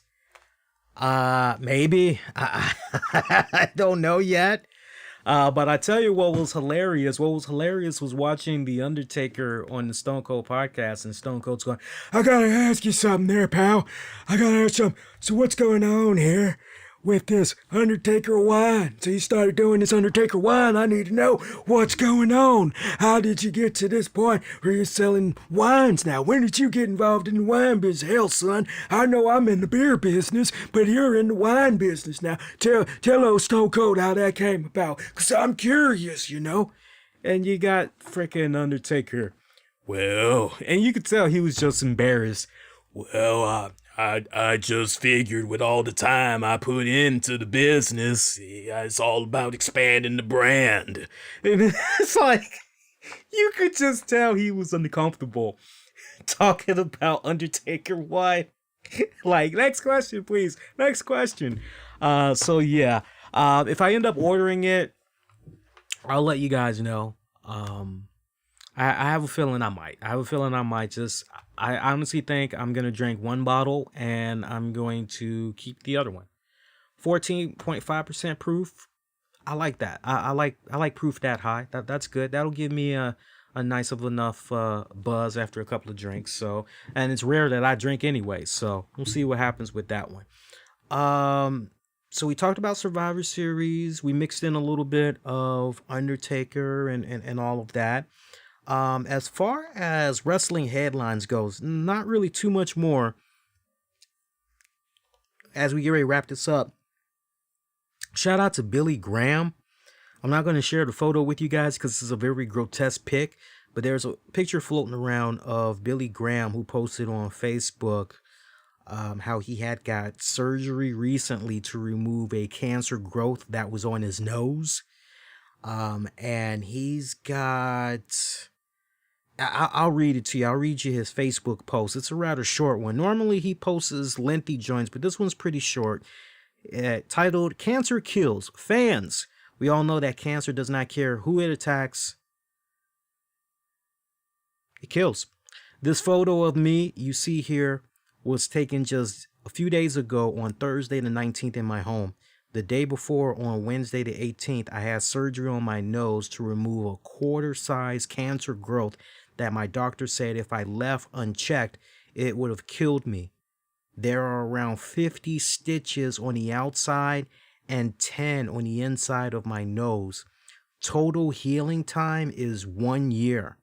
maybe. I don't know yet. But I tell you what was hilarious. What was hilarious was watching The Undertaker on the Stone Cold podcast, and Stone Cold's going, I gotta ask you something there, pal. I gotta ask you something. So what's going on here with this Undertaker wine? So you started doing this Undertaker wine. I need to know what's going on. How did you get to this point where you're selling wines now? When did you get involved in the wine business? Hell, son, I know I'm in the beer business, but you're in the wine business now. Tell old Stone Cold how that came about, because I'm curious, you know. And you got frickin' Undertaker. Well, and you could tell he was just embarrassed. Well, I just figured with all the time I put into the business, it's all about expanding the brand. And it's like, you could just tell he was uncomfortable talking about Undertaker. Why? Like, next question, please. Next question. So yeah, if I end up ordering it, I'll let you guys know. I have a feeling I might. I honestly think I'm going to drink 1 bottle and I'm going to keep the other one. 14.5% proof. I like that. I like proof that high. That's good. That'll give me a nice of enough buzz after a couple of drinks. So, and it's rare that I drink anyway. So we'll see what happens with that one. So we talked about Survivor Series. We mixed in a little bit of Undertaker and all of that. As far as wrestling headlines goes, not really too much more. As we get ready to wrap this up, shout out to Billy Graham. I'm not going to share the photo with you guys because this is a very grotesque pic, but there's a picture floating around of Billy Graham who posted on Facebook how he had got surgery recently to remove a cancer growth that was on his nose. And he's got... I'll read it to you. I'll read you his Facebook post. It's a rather short one. Normally he posts lengthy joints, but this one's pretty short. Titled, Cancer Kills. Fans, we all know that cancer does not care who it attacks. It kills. This photo of me you see here was taken just a few days ago on Thursday the 19th in my home. The day before, on Wednesday the 18th, I had surgery on my nose to remove a quarter-size cancer growth that my doctor said if I left unchecked, it would have killed me. There are around 50 stitches on the outside and 10 on the inside of my nose. Total healing time is 1 year.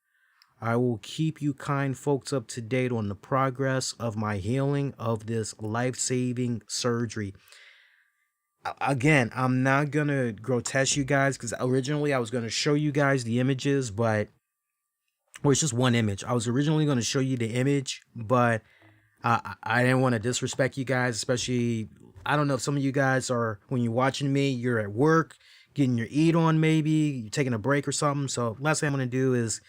I will keep you kind folks up to date on the progress of my healing of this life-saving surgery. Again, I'm not going to grotesque you guys because originally I was going to show you guys the images, but it's just one image. I was originally going to show you the image, but I didn't want to disrespect you guys, especially, I don't know if some of you guys are, when you're watching me, you're at work, getting your eat on maybe, you're taking a break or something. So last thing I'm going to do is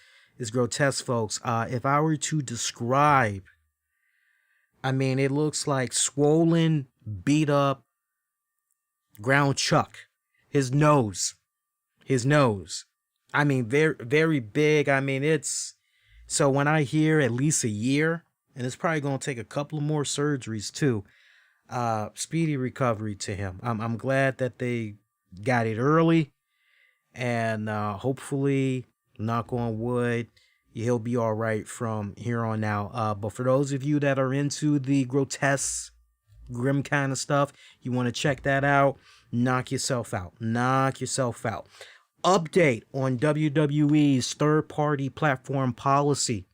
grotesque, folks. If I were to describe, I mean, it looks like swollen, beat up, ground chuck. His nose. I mean, very, very big. I mean, it's, so when I hear at least a year, and it's probably going to take a couple of more surgeries too, speedy recovery to him. I'm glad that they got it early, and hopefully, knock on wood, he'll be all right from here on out. But for those of you that are into the grotesque, grim kind of stuff, you want to check that out, knock yourself out. Update on WWE's third-party platform policy.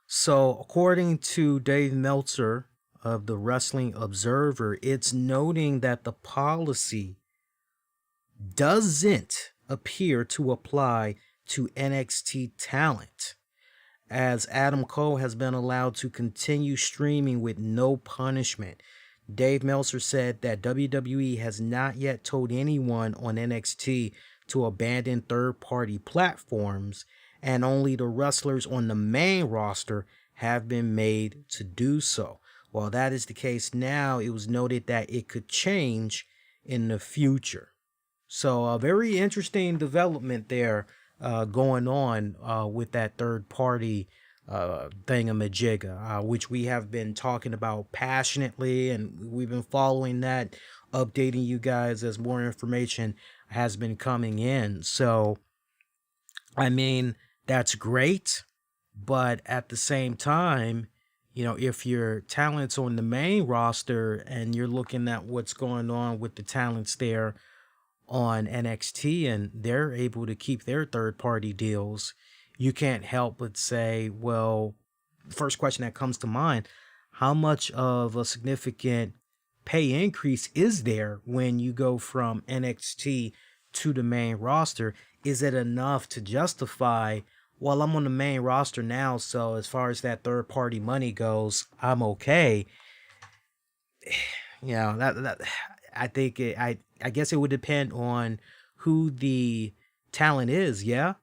So, according to Dave Meltzer of the Wrestling Observer, it's noting that the policy doesn't appear to apply to NXT talent, as Adam Cole has been allowed to continue streaming with no punishment. Dave Meltzer said that WWE has not yet told anyone on NXT to abandon third-party platforms, and only the wrestlers on the main roster have been made to do so. While that is the case now, it was noted that it could change in the future. So a very interesting development there going on with that third-party thingamajigga, which we have been talking about passionately, and we've been following that, updating you guys as more information has been coming in. So, I mean, that's great, but at the same time, you know, if your talent's on the main roster and you're looking at what's going on with the talents there on NXT and they're able to keep their third-party deals, you can't help but say, well, the first question that comes to mind, how much of a significant pay increase is there when you go from NXT to the main roster? Is it enough to justify, well, I'm on the main roster now, so as far as that third-party money goes, I'm okay? You know, that I think I guess it would depend on who the talent is, yeah?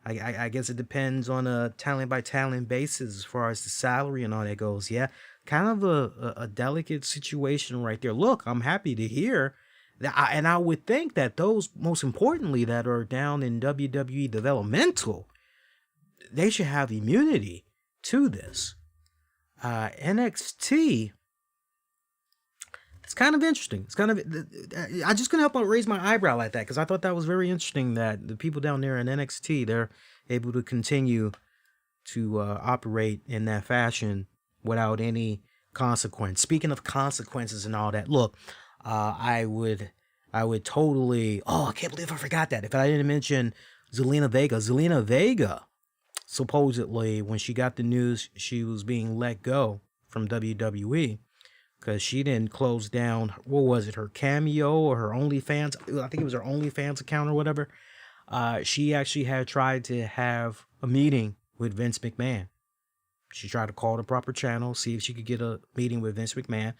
I guess it depends on a talent by talent basis as far as the salary and all that goes. Yeah, kind of a delicate situation right there. Look, I'm happy to hear that, and I would think that those, most importantly, that are down in WWE developmental, they should have immunity to this. NXT, it's kind of interesting. It's kind of, I just couldn't help but raise my eyebrow at that, because I thought that was very interesting that the people down there in NXT, they're able to continue to operate in that fashion without any consequence. Speaking of consequences and all that, look, I would totally, I can't believe I forgot that. If I didn't mention Zelina Vega, supposedly when she got the news she was being let go from WWE, because she didn't close down, what was it, her Cameo or her OnlyFans? I think it was her OnlyFans account or whatever. She actually had tried to have a meeting with Vince McMahon. She tried to call the proper channel, see if she could get a meeting with Vince McMahon,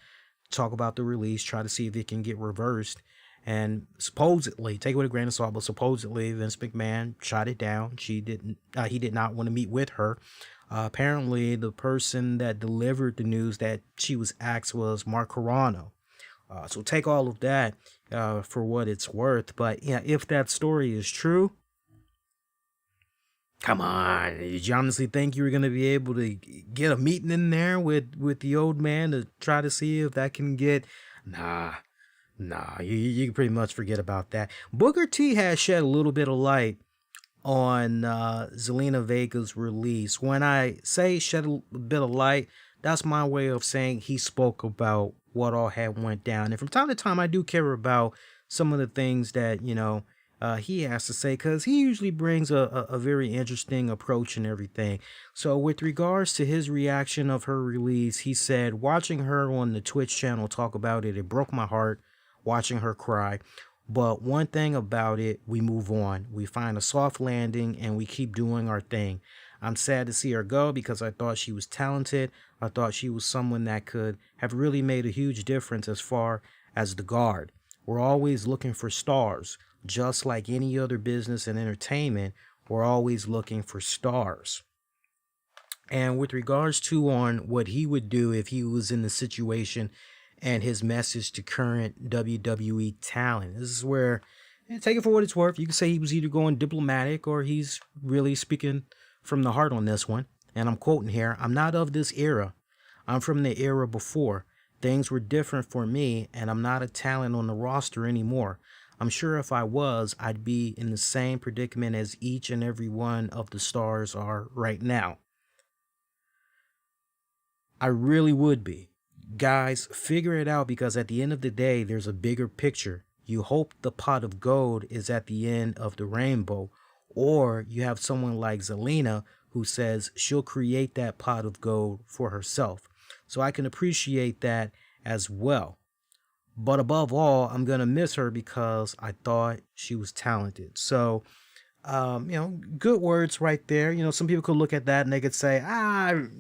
talk about the release, try to see if it can get reversed. And supposedly, take it with a grain of salt, but supposedly Vince McMahon shot it down. He did not want to meet with her. Apparently, the person that delivered the news that she was asked was Mark Carrano. So take all of that for what it's worth. But yeah, if that story is true, come on, did you honestly think you were going to be able to get a meeting in there with the old man to try to see if that can get... Nah, you can pretty much forget about that. Booker T has shed a little bit of light on Zelina Vega's release. When I say shed a bit of light, that's my way of saying he spoke about what all had went down. And from time to time, I do care about some of the things that, you know, he has to say, because he usually brings a very interesting approach and everything. So with regards to his reaction of her release, he said, watching her on the Twitch channel talk about it, it broke my heart watching her cry. But one thing about it, we move on. We find a soft landing and we keep doing our thing. I'm sad to see her go because I thought she was talented. I thought she was someone that could have really made a huge difference as far as the guard. We're always looking for stars. Just like any other business and entertainment, we're always looking for stars. And with regards to on what he would do if he was in the situation and his message to current WWE talent, this is where, take it for what it's worth, you can say he was either going diplomatic or he's really speaking from the heart on this one. And I'm quoting here, "I'm not of this era. I'm from the era before. Things were different for me, and I'm not a talent on the roster anymore. I'm sure if I was, I'd be in the same predicament as each and every one of the stars are right now." I really would be. Guys, figure it out, because at the end of the day, there's a bigger picture. You hope the pot of gold is at the end of the rainbow, or you have someone like Zelina who says she'll create that pot of gold for herself. So I can appreciate that as well. But above all, I'm going to miss her because I thought she was talented. So, good words right there. Some people could look at that and they could say,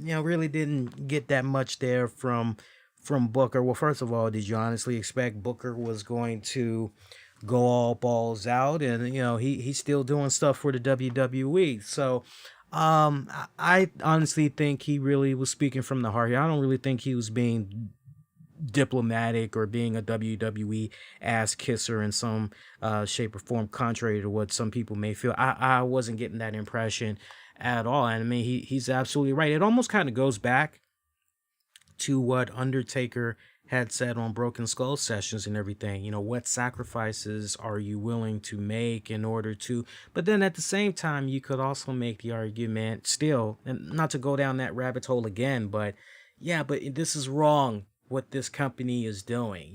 really didn't get that much there from Booker. Well, first of all, did you honestly expect Booker was going to go all balls out? And he's still doing stuff for the WWE. So I honestly think he really was speaking from the heart here. I don't really think he was being diplomatic or being a WWE ass kisser in some shape or form, contrary to what some people may feel. I wasn't getting that impression at all. And I mean, he's absolutely right. It almost kind of goes back to what Undertaker had said on Broken Skull sessions and everything. What sacrifices are you willing to make in order to, but then at the same time, you could also make the argument still, and not to go down that rabbit hole again, but yeah, but this is wrong what this company is doing.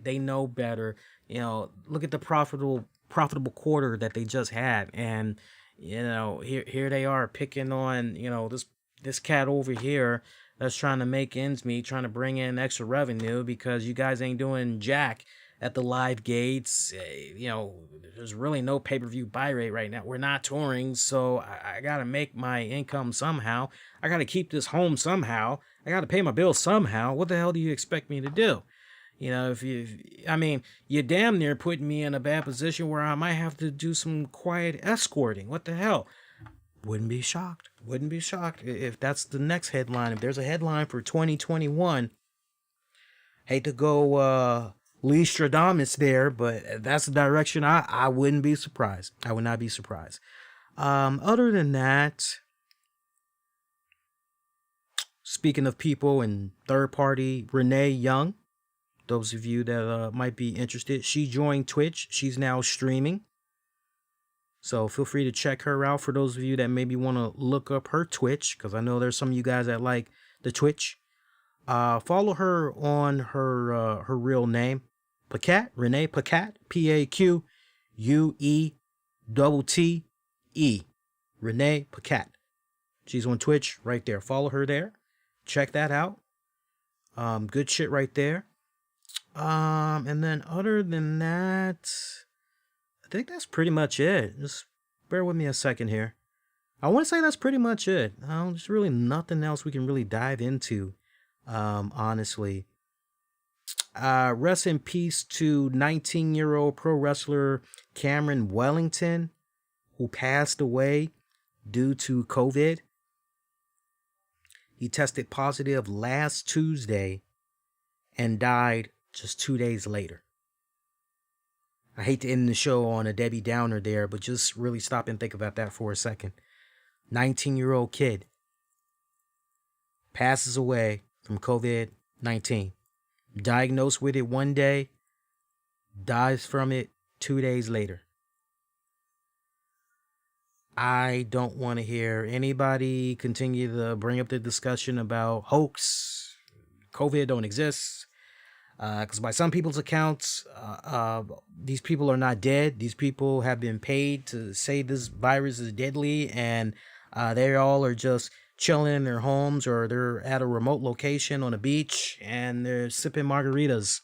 They know better. Look at the profitable quarter that they just had. And, here they are picking on, this cat over here that's trying to make ends meet, trying to bring in extra revenue because you guys ain't doing jack at the live gates. There's really no pay-per-view buy rate right now. We're not touring, so I got to make my income somehow. I got to keep this home somehow. I got to pay my bills somehow. What the hell do you expect me to do? You damn near putting me in a bad position where I might have to do some quiet escorting. What the hell? Wouldn't be shocked if that's the next headline. If there's a headline for 2021, hate to go Lee Stradamus there, but that's the direction. I wouldn't be surprised. I would not be surprised. Other than that, speaking of people and third party, Renee Young, those of you that might be interested, she joined Twitch. She's now streaming. So feel free to check her out for those of you that maybe want to look up her Twitch, because I know there's some of you guys that like the Twitch. Follow her on her real name, Paquette, Renee Paquette, Paquette, Renee Paquette. She's on Twitch right there. Follow her there. Check that out. Good shit right there. And then other than that, I think that's pretty much it. Just bear with me a second here. I want to say that's pretty much it. There's really nothing else we can really dive into, honestly. Rest in peace to 19-year-old pro wrestler Cameron Wellington, who passed away due to COVID. He tested positive last Tuesday and died just 2 days later. I hate to end the show on a Debbie Downer there, but just really stop and think about that for a second. 19-year-old kid passes away from COVID-19. Diagnosed with it one day, dies from it 2 days later. I don't want to hear anybody continue to bring up the discussion about hoax. COVID don't exist. Because by some people's accounts, these people are not dead. These people have been paid to say this virus is deadly, and they all are just chilling in their homes, or they're at a remote location on a beach and they're sipping margaritas.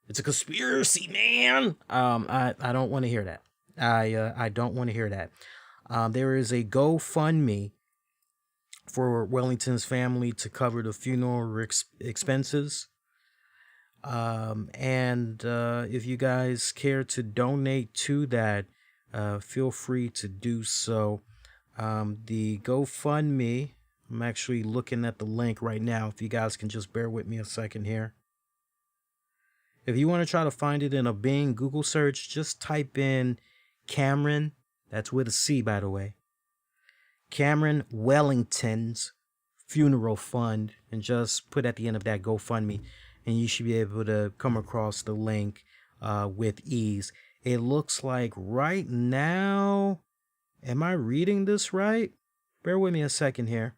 It's a conspiracy, man. I don't want to hear that. I don't want to hear that. There is a GoFundMe for Wellington's family to cover the funeral expenses. And if you guys care to donate to that, feel free to do so. The GoFundMe, I'm actually looking at the link right now. If you guys can just bear with me a second here. If you want to try to find it in a Bing Google search, just type in Cameron, that's with a C, by the way, Cameron Wellington's funeral fund, and just put at the end of that GoFundMe, and you should be able to come across the link with ease. It looks like right now, am I reading this right? Bear with me a second here.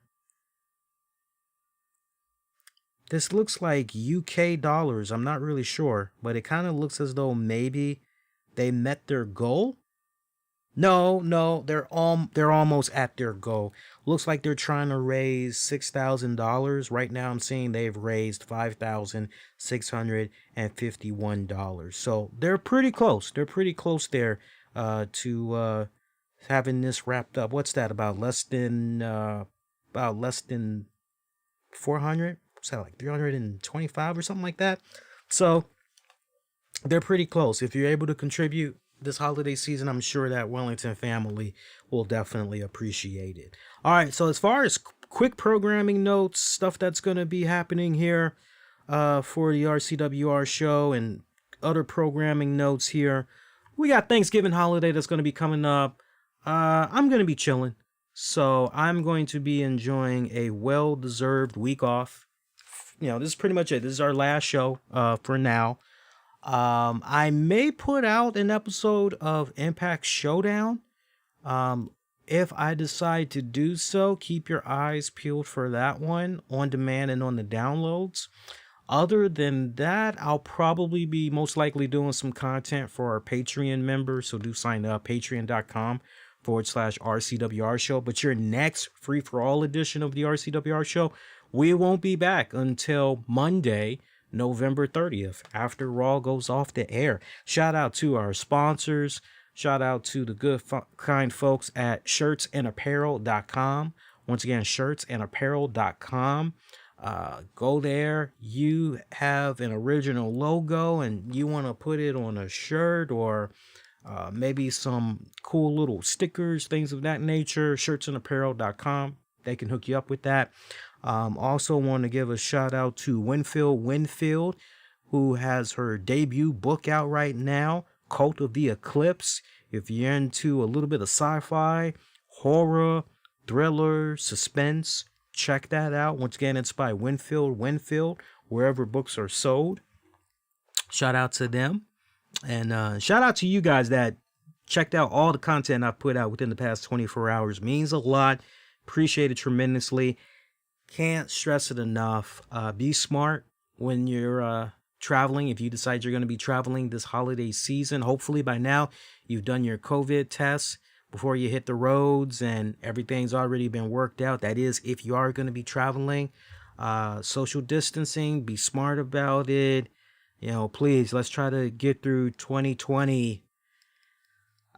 This looks like UK dollars. I'm not really sure, but it kind of looks as though maybe they met their goal. No, they're almost at their goal. Looks like they're trying to raise $6,000. Right now I'm seeing they've raised $5,651. So they're pretty close. They're pretty close there to having this wrapped up. What's that? About less than 400? What's that, like 325 or something like that? So they're pretty close. If you're able to contribute this holiday season, I'm sure that Wellington family will definitely appreciate it. All right, so as far as quick programming notes, stuff that's going to be happening here for the RCWR show and other programming notes here, we got Thanksgiving holiday that's going to be coming up. I'm going to be chilling, so I'm going to be enjoying a well-deserved week off. You know, this is pretty much it. This is our last show for now. I may put out an episode of Impact Showdown. If I decide to do so, keep your eyes peeled for that one on demand and on the downloads. Other than that, I'll probably be most likely doing some content for our Patreon members. So do sign up, patreon.com/RCWR show. But your next free for all edition of the RCWR show, we won't be back until Monday, November 30th, after Raw goes off the air. Shout out to our sponsors. Shout out to the good, kind folks at shirtsandapparel.com. Once again, shirtsandapparel.com. Go there. You have an original logo and you want to put it on a shirt or maybe some cool little stickers, things of that nature. Shirtsandapparel.com. They can hook you up with that. Also want to give a shout out to WINFIELD, who has her debut book out right now, Cult of the Eclipse. If you're into a little bit of sci-fi, horror, thriller, suspense, check that out. Once again, it's by WINFIELD, wherever books are sold. Shout out to them. And shout out to you guys that checked out all the content I've put out within the past 24 hours. Means a lot. Appreciate it tremendously. Can't stress it enough. Be smart when you're traveling. If you decide you're going to be traveling this holiday season, hopefully by now you've done your COVID tests before you hit the roads and everything's already been worked out. That is, if you are going to be traveling, social distancing, be smart about it. You know, please, let's try to get through 2020.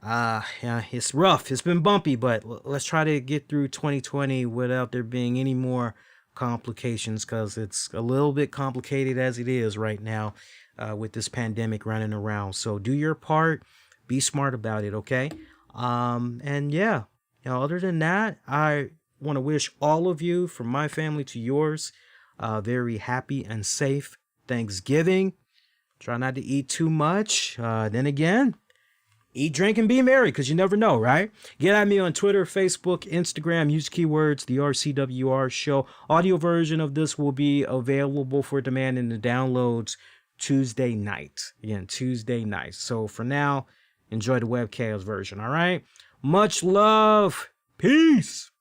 Yeah, it's rough. It's been bumpy, but let's try to get through 2020 without there being any more complications, because it's a little bit complicated as it is right now with this pandemic running around. So do your part. Be smart about it, okay? And yeah, you know, other than that, I want to wish all of you, from my family to yours, very happy and safe Thanksgiving. Try not to eat too much. Then again, eat, drink, and be merry, because you never know, right? Get at me on Twitter, Facebook, Instagram. Use keywords, the RCWR show. Audio version of this will be available for demand in the downloads Tuesday night. Again, Tuesday night. So for now, enjoy the webcast version, all right? Much love. Peace.